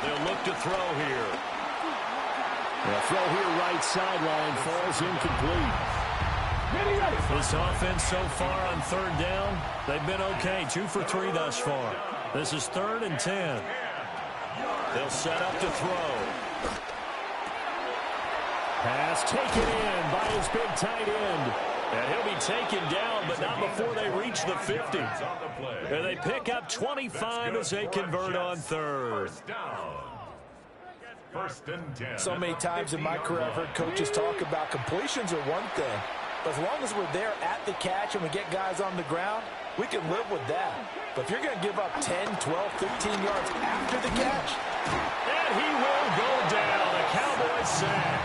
They'll look to throw here. The throw here right sideline falls incomplete. This offense so far on 3rd down, they've been okay. 2 for 3 thus far. This is 3rd and 10. They'll set up to throw. Pass taken in by his big tight end. And he'll be taken down, but not before they reach the 50. And they pick up 25 as they convert on 3rd. 1st and 10. So many times in my career, I've heard coaches talk about completions are one thing. But as long as we're there at the catch and we get guys on the ground, we can live with that. But if you're going to give up 10, 12, 15 yards after the catch. And he will go down. A Cowboys sack.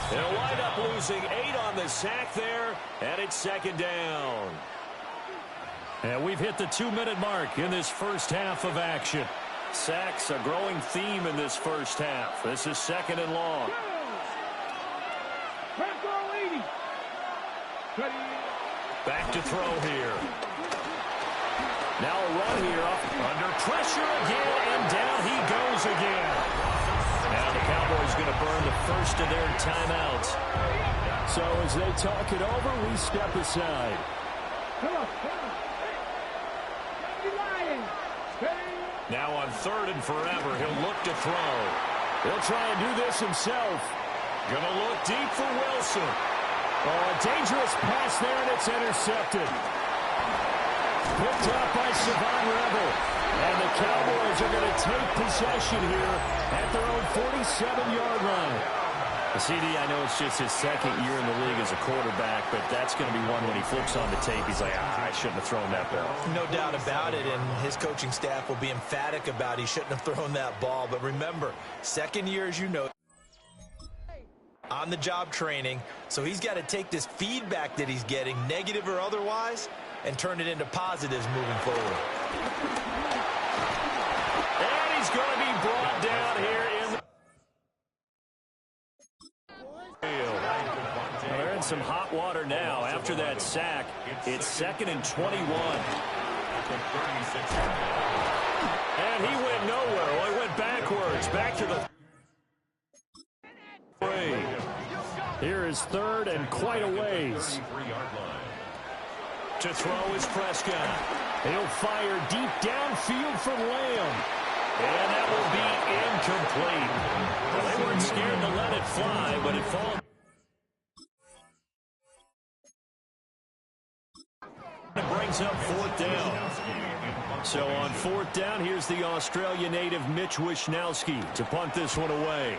They'll wind up losing 8 on the sack there, and it's 2nd down. And we've hit the 2-minute mark in this first half of action. Sacks a growing theme in this first half. This is 2nd and long. Back to throw here. Now a run here under pressure again, and down he goes again. Now the Cowboys going to burn the first of their timeouts. So as they talk it over, we step aside. Now on 3rd and forever, he'll look to throw. He'll try and do this himself. Gonna look deep for Wilson. Oh, a dangerous pass there, and it's intercepted. Picked up by Savon Rebel. And the Cowboys are going to take possession here at their own 47-yard line. CD, I know it's just his 2nd year in the league as a quarterback, but that's going to be one when he flips on the tape. He's like, I shouldn't have thrown that ball. No doubt about it, and his coaching staff will be emphatic about he shouldn't have thrown that ball. But remember, 2nd year, as you know, on-the-job training, so he's got to take this feedback that he's getting, negative or otherwise, and turn it into positives moving forward. And he's going to be brought down here in the... some hot water now. After that sack, it's 2nd and 21. And he went nowhere. Well, he went backwards. Back to the 3. Here is 3rd and quite a ways. To throw is Prescott. He'll fire deep downfield for Lamb. And that will be incomplete. Well, they weren't scared to let it fly, but it falls. It brings up 4th down. So on 4th down, here's the Australia native Mitch Wishnowski to punt this one away.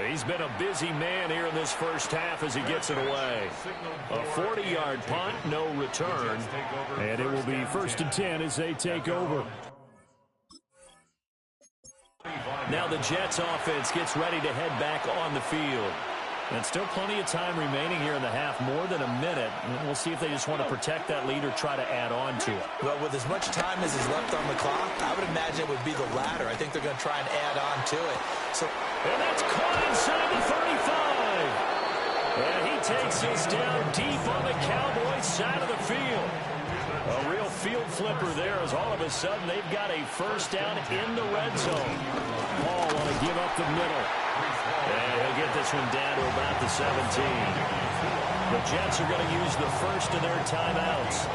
He's been a busy man here in this first half as he gets it away. A 40-yard punt, no return. And it will be 1st and 10 as they take over. Now the Jets offense gets ready to head back on the field. And still plenty of time remaining here in the half, more than a minute. We'll see if they just want to protect that lead or try to add on to it. Well, with as much time as is left on the clock, I would imagine it would be the latter. I think they're going to try and add on to it. And that's caught inside the 35. And he takes us down deep on the Cowboys side of the field. A real field flipper there as all of a sudden they've got a 1st down in the red zone. Paul want to give up the middle. And he'll get this one down to about the 17. The Jets are going to use the first of their timeouts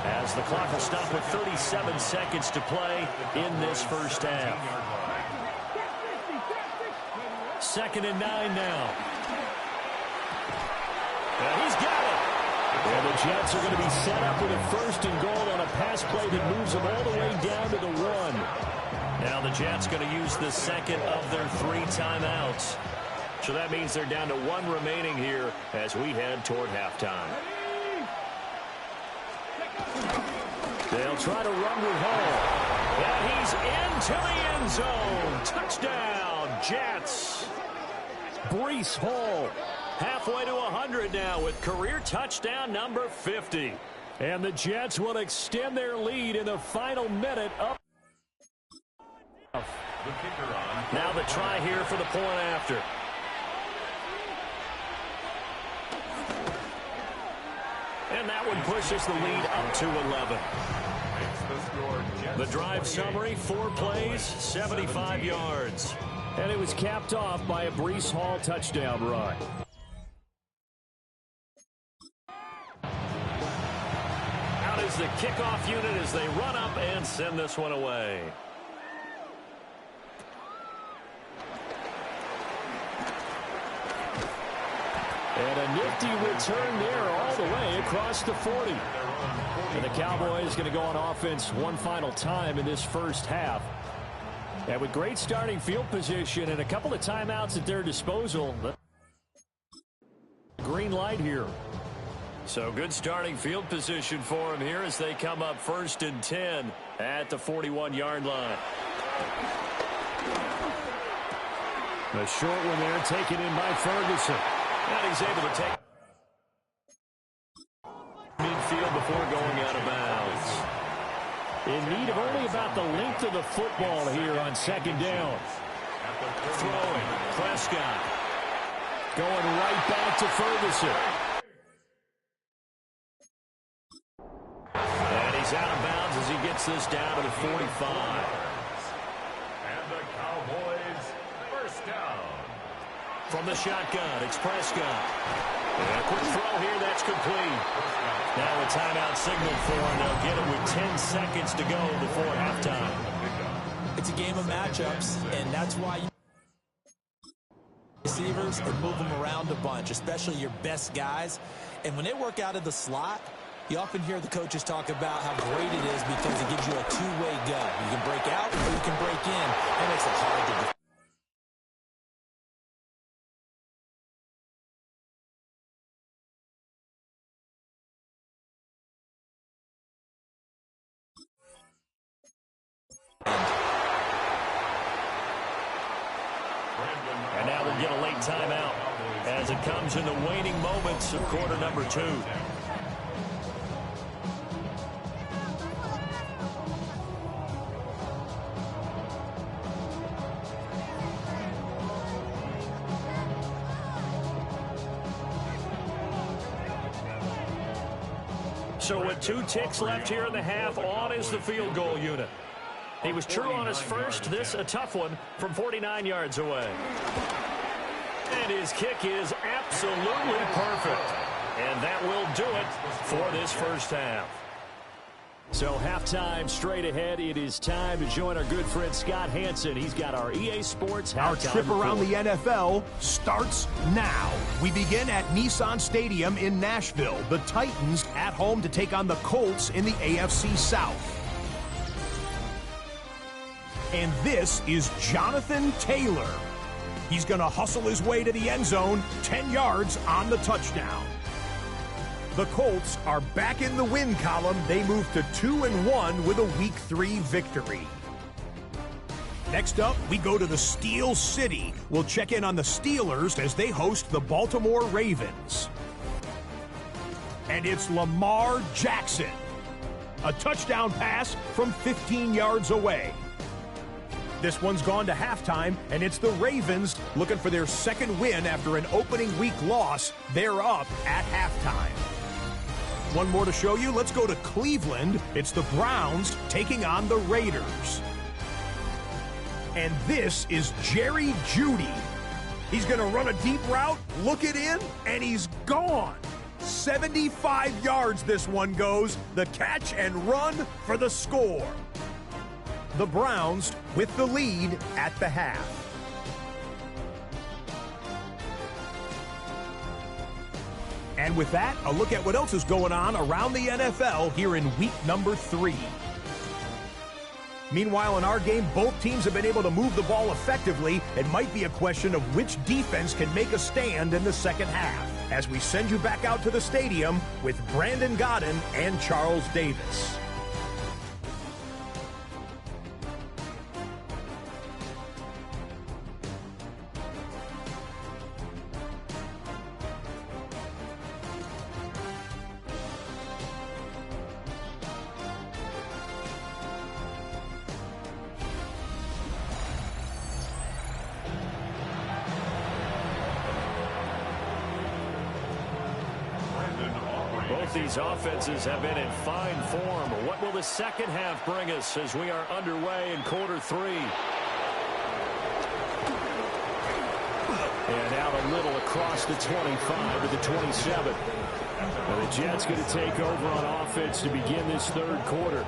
as the clock will stop with 37 seconds to play in this first half. 2nd and 9 now. And he's got it. And the Jets are going to be set up with a 1st and goal on a pass play that moves them all the way down to the 1. Now the Jets going to use the 2nd of their 3 timeouts. So that means they're down to 1 remaining here as we head toward halftime. They'll try to run with Hall. And he's into the end zone. Touchdown, Jets. Breece Hall. Halfway to 100 now with career touchdown number 50. And the Jets will extend their lead in the final minute up. Now the try here for the point after. And that one pushes the lead up to 11. The drive summary, 4 plays, 75 yards. And it was capped off by a Breece Hall touchdown run. Out is the kickoff unit as they run up and send this one away. And a nifty return there all the way across the 40. And the Cowboys going to go on offense one final time in this first half. And with great starting field position and a couple of timeouts at their disposal, green light here. So good starting field position for them here as they come up 1st and 10 at the 41-yard line. A short one there taken in by Ferguson. And he's able to take midfield before going out of bounds. In need of only about the length of the football here on 2nd down. Throwing, Prescott. Going right back to Ferguson. And he's out of bounds as he gets this down to the 45. And the Cowboys, 1st down. From the shotgun, it's Prescott. And a quick throw here, that's complete. Now a timeout signal for him. They'll get it with 10 seconds to go before halftime. It's a game of matchups, and that's why you receivers and move them around a bunch, especially your best guys. And when they work out of the slot, you often hear the coaches talk about how great it is because it gives you a two-way gun. You can break out or you can break in. That makes it hard to defend. And now we'll get a late timeout as it comes in the waning moments of quarter number 2. So with 2 ticks left here in the half, on is the field goal unit. He was true on his first. This a tough one from 49 yards away. And his kick is absolutely perfect. And that will do it for this first half. So halftime straight ahead. It is time to join our good friend Scott Hansen. He's got our EA Sports halftime Our trip around the NFL starts now. We begin at Nissan Stadium in Nashville. The Titans at home to take on the Colts in the AFC South. And this is Jonathan Taylor. He's going to hustle his way to the end zone, 10 yards on the touchdown. The Colts are back in the win column. They move to 2-1 with a Week 3 victory. Next up, we go to the Steel City. We'll check in on the Steelers as they host the Baltimore Ravens. And it's Lamar Jackson. A touchdown pass from 15 yards away. This one's gone to halftime, and it's the Ravens looking for their second win after an opening week loss. They're up at halftime. One more to show you. Let's go to Cleveland. It's the Browns taking on the Raiders. And this is Jerry Jeudy. He's going to run a deep route, look it in, and he's gone. 75 yards this one goes. The catch and run for the score. The Browns with the lead at the half. And with that, a look at what else is going on around the NFL here in week number 3. Meanwhile, in our game, both teams have been able to move the ball effectively. It might be a question of which defense can make a stand in the second half, as we send you back out to the stadium with Brandon Godden and Charles Davis. These offenses have been in fine form. What will the second half bring us as we are underway in quarter 3? And out a little across the 25 to the 27. Now the Jets going to take over on offense to begin this third quarter.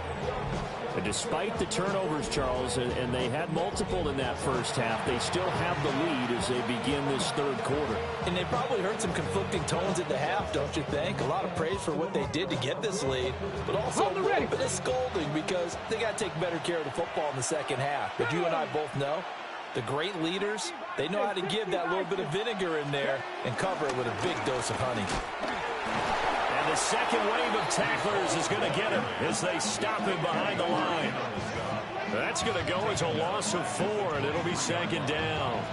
And despite the turnovers, Charles, and they had multiple in that first half, they still have the lead as they begin this third quarter. And they probably heard some conflicting tones at the half, don't you think? A lot of praise for what they did to get this lead, but also a little bit of scolding because they got to take better care of the football in the second half. But you and I both know the great leaders, they know how to give that little bit of vinegar in there and cover it with a big dose of honey. The second wave of tacklers is going to get him as they stop him behind the line. That's going to go as a loss of 4, and it'll be second down.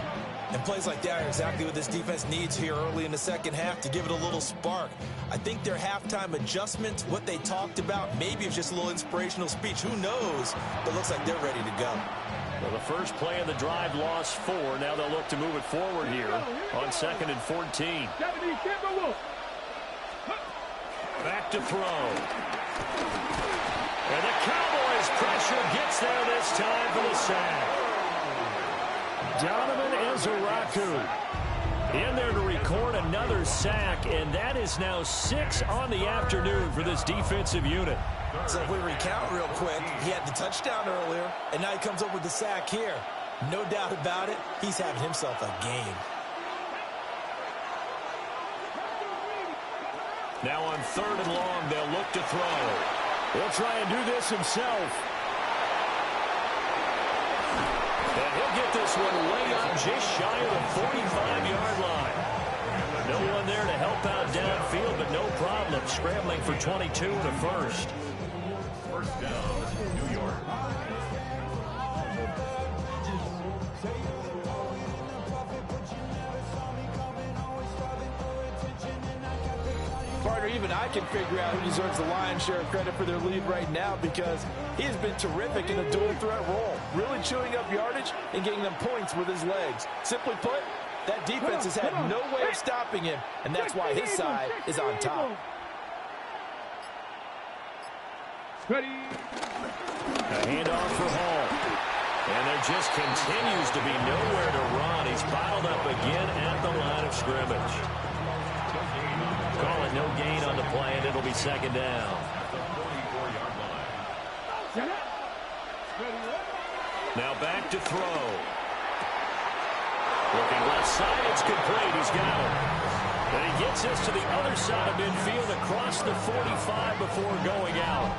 And plays like that are exactly what this defense needs here early in the second half to give it a little spark. I think their halftime adjustments, what they talked about, maybe it's just a little inspirational speech. Who knows? But it looks like they're ready to go. Well, the first play of the drive lost 4. Now they'll look to move it forward here on 2nd and 14. Back to throw. And the Cowboys pressure gets there this time for the sack. Donovan Ezeraku in there to record another sack, and that is now 6 on the afternoon for this defensive unit. So if we recount real quick, he had the touchdown earlier, and now he comes up with the sack here. No doubt about it, he's having himself a game. Now on 3rd and long, they'll look to throw. He'll try and do this himself. And he'll get this one way up just shy of the 45-yard line. No one there to help out downfield, but no problem scrambling for 22 and a first. First down, New York. Partner, even I can figure out who deserves the lion's share of credit for their lead right now because he has been terrific in a dual threat role, really chewing up yardage and getting them points with his legs. Simply put, that defense has had no way of stopping him, and that's why his side is on top. Ready. A handoff for Hall. And there just continues to be nowhere to run. He's piled up again at the line of scrimmage. Call it no gain on the play, and it'll be second down. Now back to throw. Looking left side, it's complete. He's got it. And he gets us to the other side of midfield across the 45 before going out.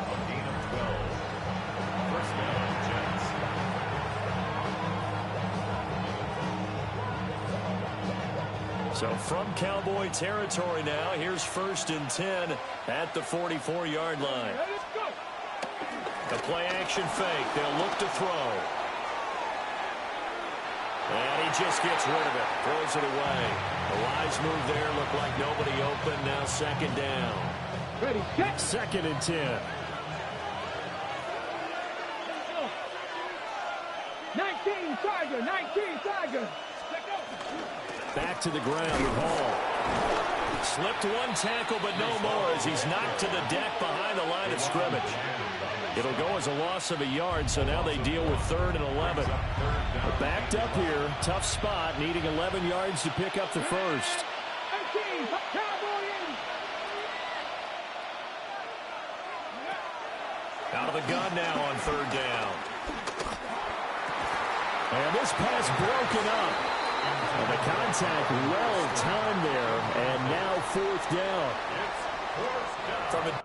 So from Cowboy territory now, here's 1st and 10 at the 44-yard line. A play-action fake. They'll look to throw. And he just gets rid of it. Throws it away. A wise move there. Looked like nobody open. Now second down. Ready, set. 2nd and 10. 19, Tiger. 19, Tiger. Back to the ground with Hall. Slipped one tackle, but no more as he's knocked to the deck behind the line of scrimmage. It'll go as a loss of a yard, so now they deal with 3rd and 11. But backed up here, tough spot, needing 11 yards to pick up the first. 18, Cowboy in. Out of the gun now on 3rd down. And this pass broken up. And the contact well timed there, and now 4th down. From a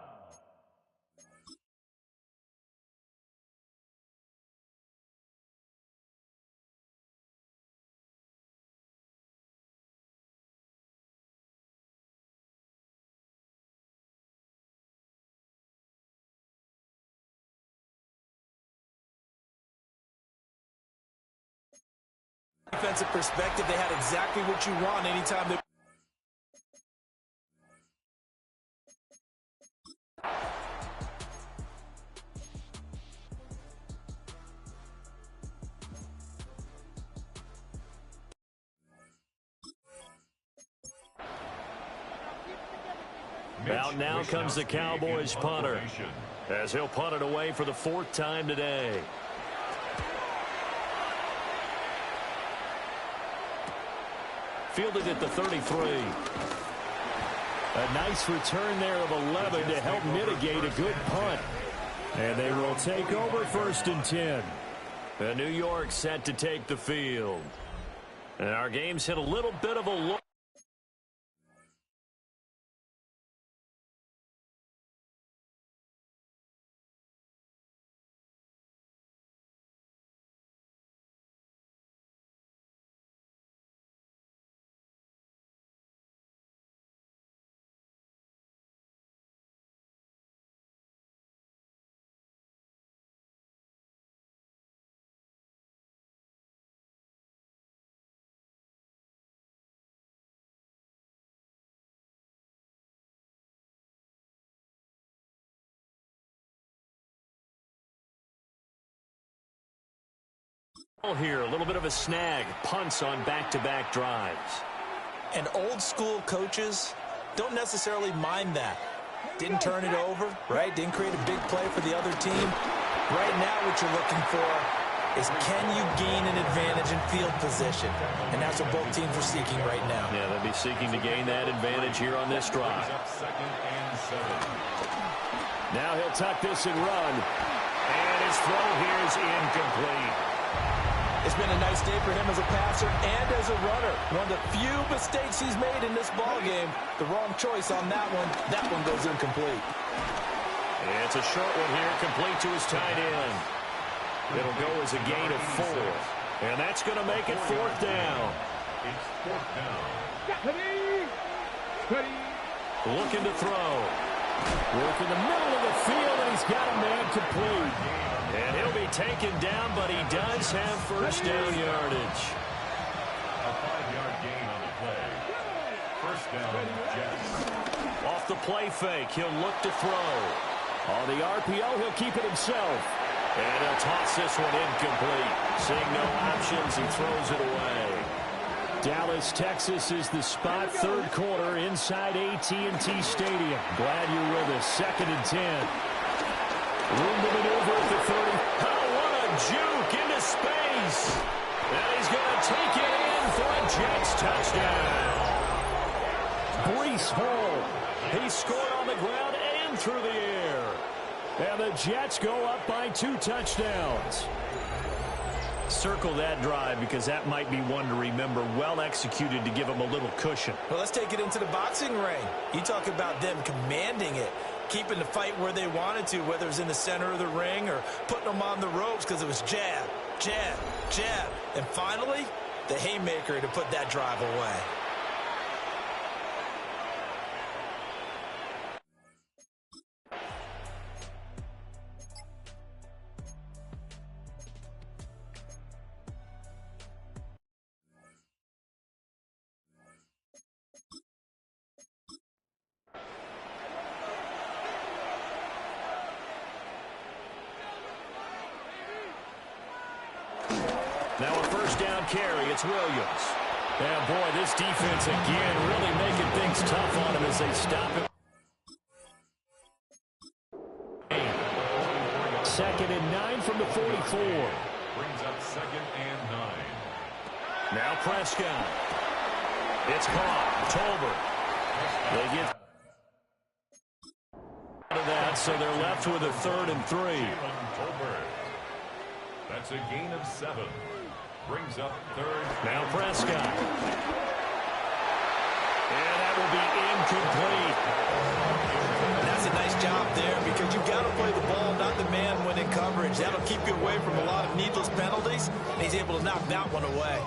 defensive perspective, they had exactly what you want anytime they... Out now comes the Cowboys punter, as he'll punt it away for the 4th time today. Fielded at the 33. A nice return there of 11 to help mitigate a good punt. And they will take over 1st and 10. And New York set to take the field. And our game's hit a little bit of a low. Here, a little bit of a snag. Punts on back-to-back drives. And old school coaches don't necessarily mind that. Didn't turn it over, right? Didn't create a big play for the other team. Right now what you're looking for is can you gain an advantage in field position? And that's what both teams are seeking right now. Yeah, they'll be seeking to gain that advantage here on this drive. Now he'll tuck this and run. And his throw here is incomplete. It's been a nice day for him as a passer and as a runner. One of the few mistakes he's made in this ballgame. The wrong choice on that one. That one goes incomplete. It's a short one here, complete to his tight end. It'll go as a gain of 4. And that's going to make it 4th down. It's 4th down. Looking to throw. Work in the middle of the field, and he's got a man complete. And he'll be taken down, but he does have 1st down yardage. A 5-yard gain on the play. 1st down, Jets. Off the play fake, he'll look to throw. On the RPO, he'll keep it himself. And he'll toss this one incomplete. Seeing no options, he throws it away. Dallas, Texas is the spot, 3rd quarter inside AT&T Stadium. Glad you're with us. 2nd and 10. Room to maneuver at the 30. Oh, what a juke into space. And he's going to take it in for a Jets touchdown. Breece Hall. He scored on the ground and through the air. And the Jets go up by 2 touchdowns. Circle that drive because that might be one to remember. Well executed to give them a little cushion. Well, let's take it into the boxing ring. You talk about them commanding it, keeping the fight where they wanted to, whether it's in the center of the ring or putting them on the ropes because it was jab, jab, jab. And finally, the haymaker to put that drive away. Now a first down carry. It's Williams. And boy, this defense again really making things tough on him as they stop him. 2nd and 9 from the 44. Brings up 2nd and 9. Now Prescott. It's caught. Tolbert. They get out of that, so they're left with a 3rd and 3. That's a gain of 7. Brings up 3rd. Now Prescott. And that will be incomplete. That's a nice job there because you've got to play the ball, not the man when in coverage. That'll keep you away from a lot of needless penalties, and he's able to knock that one away.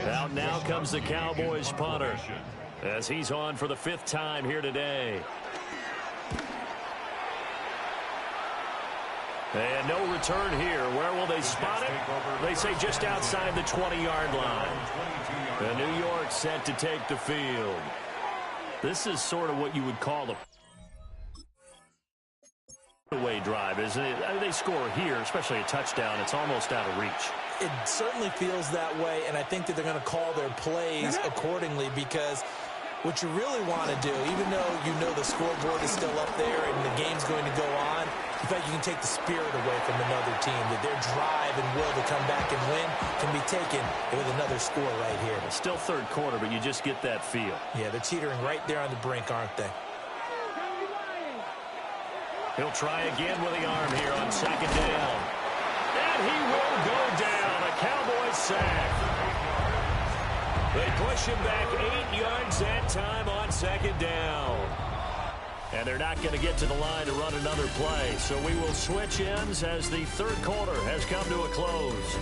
Out now comes the Cowboys punter as he's on for the 5th time here today. And no return here. Where will they spot it? They say just outside the 20-yard line. And New York set to take the field. This is sort of what you would call a away drive, isn't it? I mean, they score here, especially a touchdown. It's almost out of reach. It certainly feels that way, and I think that they're going to call their plays accordingly because what you really want to do, even though you know the scoreboard is still up there and the game's going to go on, in fact, you can take the spirit away from another team, that their drive and will to come back and win can be taken with another score right here. It's still 3rd quarter, but you just get that feel. Yeah, they're teetering right there on the brink, aren't they? He'll try again with the arm here on 2nd down. And he will go down. A Cowboys sack. They push him back 8 yards that time on 2nd down. And they're not going to get to the line to run another play. So we will switch ends as the 3rd quarter has come to a close.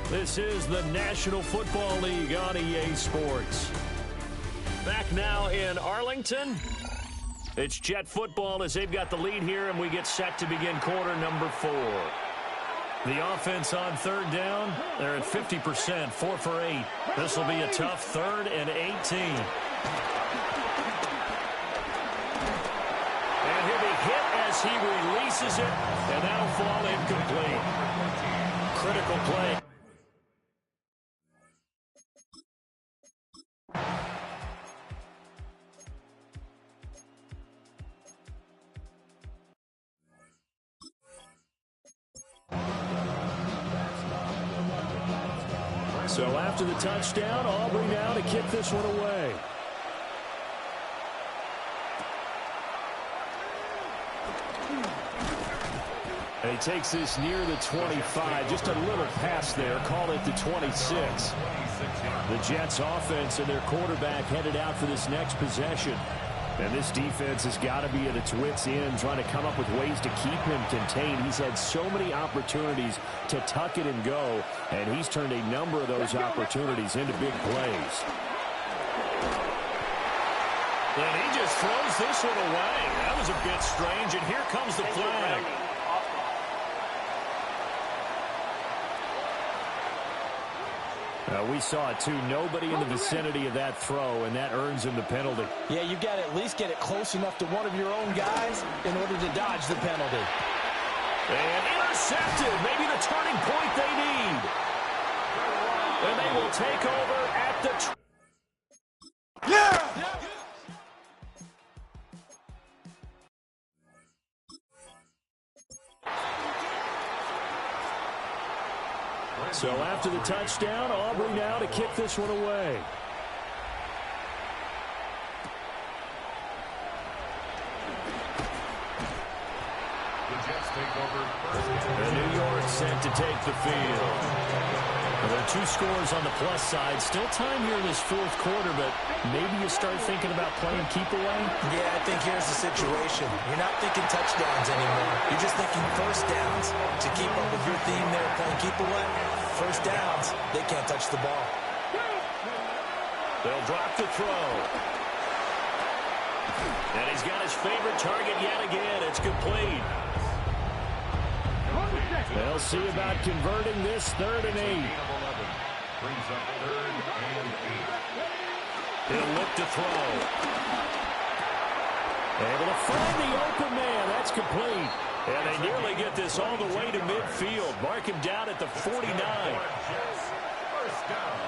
This is the National Football League on EA Sports. Back now in Arlington. It's Jet football as they've got the lead here, and we get set to begin quarter number 4. The offense on 3rd down, they're at 50%, 4 for 8. This will be a tough 3rd and 18. And he'll be hit as he releases it, and that'll fall incomplete. Critical play. So after the touchdown, Aubrey now to kick this one away. And he takes this near the 25. Just a little pass there. Call it the 26. The Jets offense and their quarterback headed out for this next possession. And this defense has got to be at its wits' end, trying to come up with ways to keep him contained. He's had so many opportunities to tuck it and go, and he's turned a number of those opportunities into big plays. And he just throws this one away. That was a bit strange, and here comes the flag. We saw it, too. Nobody in the vicinity of that throw, and that earns him the penalty. Yeah, you've got to at least get it close enough to one of your own guys in order to dodge the penalty. And intercepted. Maybe the turning point they need. And they will take over at the... Yeah! So after the touchdown, Aubrey now to kick this one away. The Jets take over first. And New York set to take the field. Well, there are two scores on the plus side. Still time here in this fourth quarter, but maybe you start thinking about playing keep away? Yeah, I think here's the situation. You're not thinking touchdowns anymore. You're just thinking first downs. To keep up with your theme there, playing keep away, first downs, they can't touch the ball. They'll drop the throw. And he's got his favorite target yet again. It's complete. They'll see about converting this 3rd and 8. Brings up 3rd and 8. He'll look to throw. Able to find the open man. That's complete. And they nearly get this all the way to midfield. Mark him down at the 49. First down.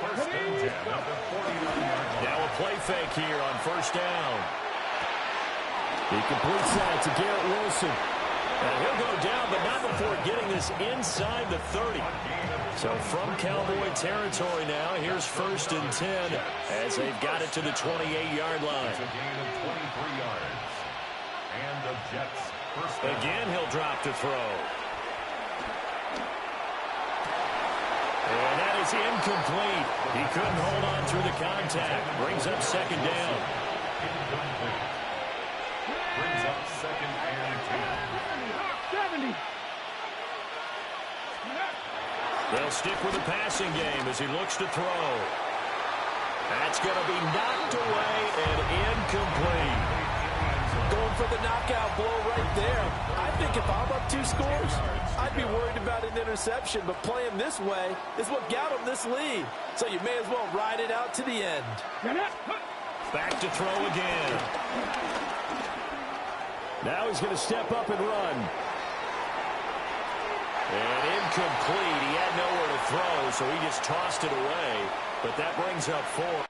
First and 10 at the 49-yard line. Now a play fake here on first down. He completes that to Garrett Wilson. And he'll go down, but not before getting this inside the 30. So from Cowboy territory now, here's 1st and 10 as they've got it to the 28-yard line. It's a gain of 23 yards. And the Jets first down. Again, he'll drop to throw. And that is incomplete. He couldn't hold on through the contact. Brings up 2nd down. Incomplete. Brings up 2nd and 10. 70. They'll stick with the passing game as he looks to throw. That's going to be knocked away and incomplete. Going for the knockout blow right there. I think if I'm up 2 scores, I'd be worried about an interception, but playing this way is what got him this lead. So you may as well ride it out to the end. Back to throw again. Now he's going to step up and run. And incomplete. He had nowhere to throw, so he just tossed it away. But that brings up 4.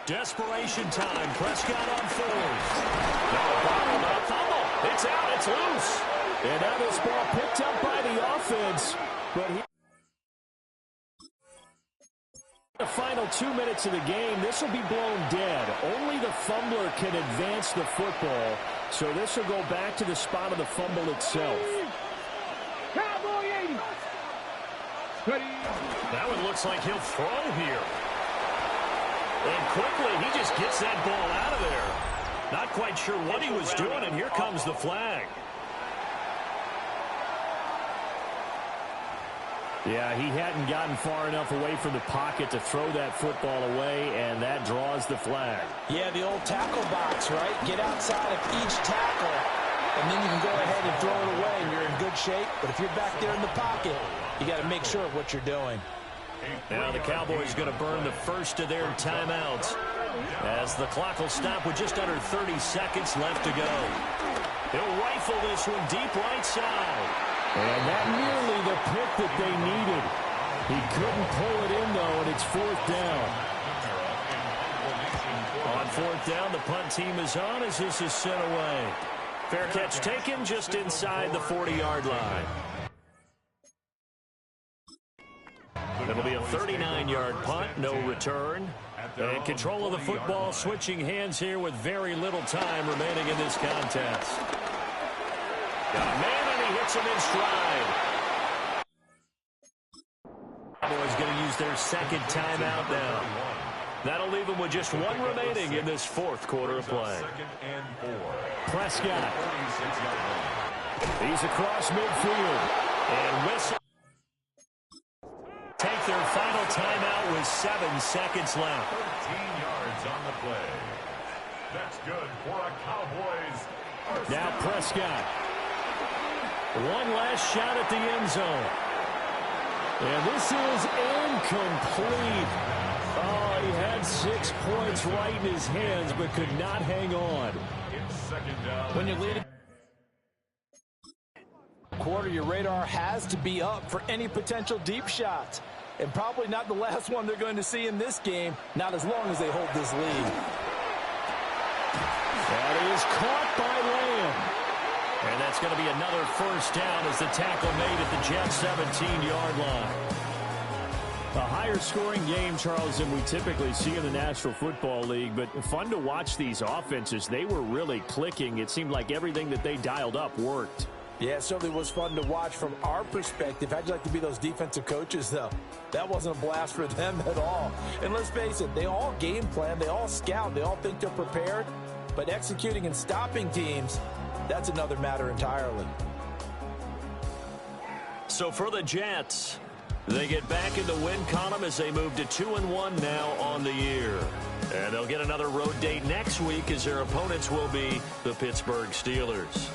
Desperation time. Prescott on 4th. Now bottled up. Fumble. It's out. It's loose. And now this ball picked up by the offense. But the final 2 minutes of the game, this will be blown dead. Only the fumbler can advance the football. So this will go back to the spot of the fumble itself. Cowboy 80. That one looks like he'll throw here. And quickly, he just gets that ball out of there. Not quite sure what he was doing, and here comes the flag. Yeah, he hadn't gotten far enough away from the pocket to throw that football away, and that draws the flag. Yeah, the old tackle box, right? Get outside of each tackle, and then you can go ahead and throw it away, and you're in good shape. But if you're back there in the pocket, you got to make sure of what you're doing. Now the Cowboys going to burn the first of their timeouts as the clock will stop with just under 30 seconds left to go. He'll rifle this one deep right side. And that nearly the pick that they needed. He couldn't pull it in, though, and it's 4th down. On fourth down, the punt team is on as this is sent away. Fair catch taken just inside the 40-yard line. It'll be a 39-yard punt, no return. And control of the football switching hands here with very little time remaining in this contest. Got a man, and he hits him in stride. Cowboys going to use their second timeout now. That'll leave them with just one remaining in this fourth quarter of play. Prescott. He's across midfield. And whistle. Take their final timeout with 7 seconds left. 13 yards on the play. That's good for a Cowboys. Now Prescott. One last shot at the end zone. And this is incomplete. Oh, he had 6 points right in his hands, but could not hang on. It's second down. When you lead a quarter, your radar has to be up for any potential deep shots. And probably not the last one they're going to see in this game, not as long as they hold this lead. That is caught by Lamb. And that's going to be another first down as the tackle made at the Jets' 17-yard line. A higher scoring game, Charles, than we typically see in the National Football League, but fun to watch these offenses. They were really clicking. It seemed like everything that they dialed up worked. Yeah, it certainly was fun to watch from our perspective. How'd you like to be those defensive coaches, though? That wasn't a blast for them at all. And let's face it, they all game plan, they all scout, they all think they're prepared, but executing and stopping teams, that's another matter entirely. So for the Jets, they get back in the win column as they move to 2-1 now on the year. And they'll get another road date next week as their opponents will be the Pittsburgh Steelers.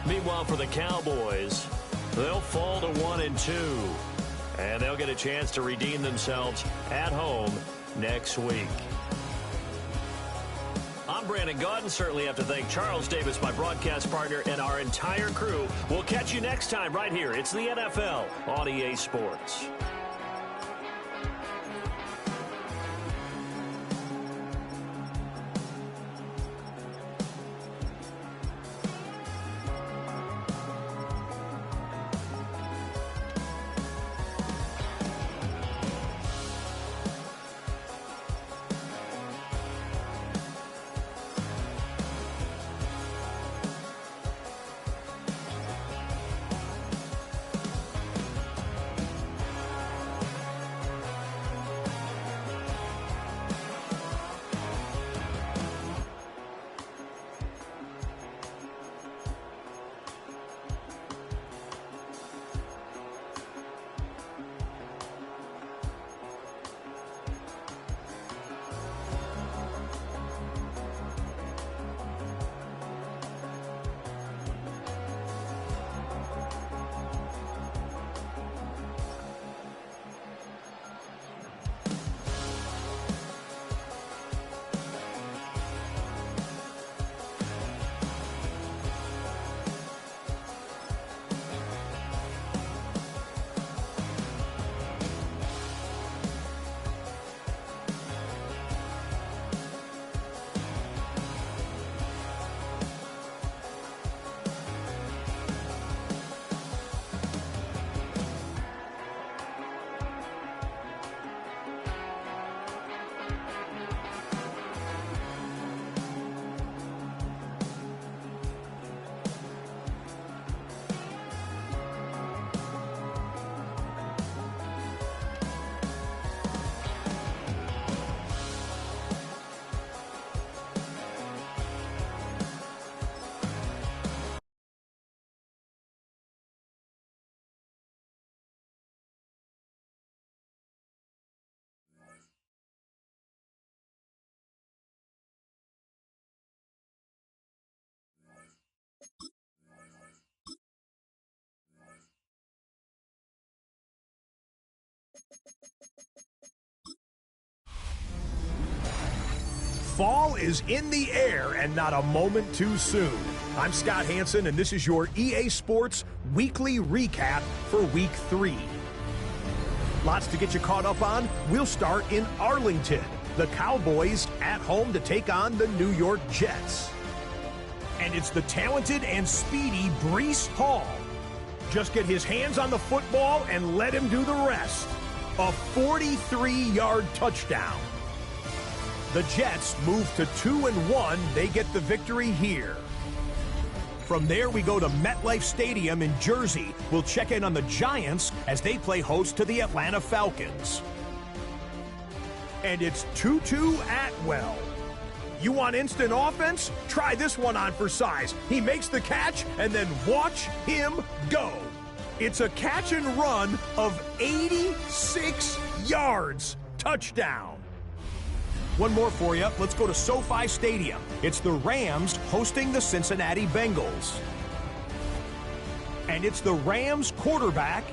Meanwhile, for the Cowboys, they'll fall to 1-2. And they'll get a chance to redeem themselves at home next week. I'm Brandon Gaudin. Certainly have to thank Charles Davis, my broadcast partner, and our entire crew. We'll catch you next time right here. It's the NFL on EA Sports. Fall is in the air and not a moment too soon. I'm Scott Hansen, and this is your EA Sports Weekly Recap for Week 3. Lots to get you caught up on. We'll start in Arlington. The Cowboys at home to take on the New York Jets. And it's the talented and speedy Breece Hall. Just get his hands on the football and let him do the rest. A 43-yard touchdown. The Jets move to 2-1. They get the victory here. From there, we go to MetLife Stadium in Jersey. We'll check in on the Giants as they play host to the Atlanta Falcons. And it's Tutu Atwell. You want instant offense? Try this one on for size. He makes the catch, and then watch him go. It's a catch and run of 86 yards. Touchdown. One more for you. Let's go to SoFi Stadium. It's the Rams hosting the Cincinnati Bengals. And it's the Rams quarterback.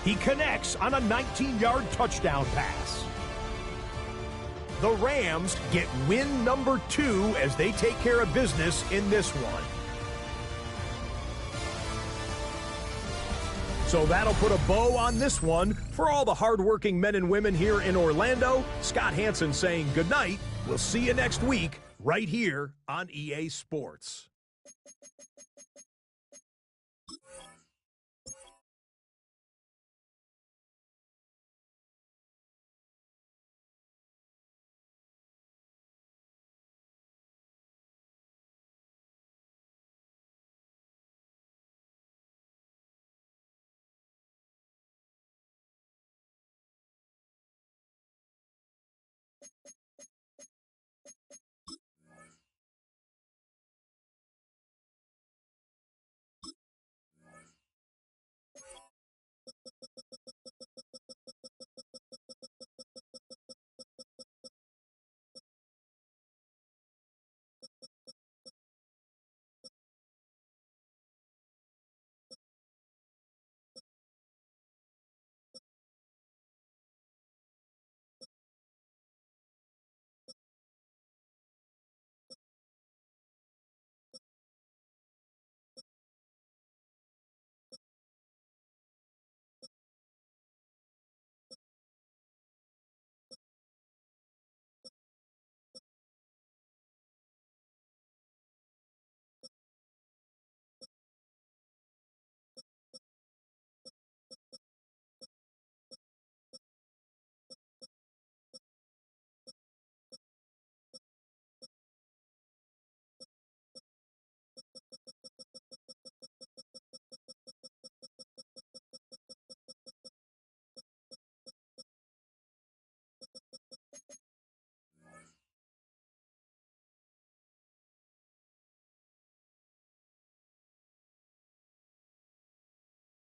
He connects on a 19-yard touchdown pass. The Rams get win number 2 as they take care of business in this one. So that'll put a bow on this one. For all the hardworking men and women here in Orlando, Scott Hansen saying goodnight. We'll see you next week right here on EA Sports.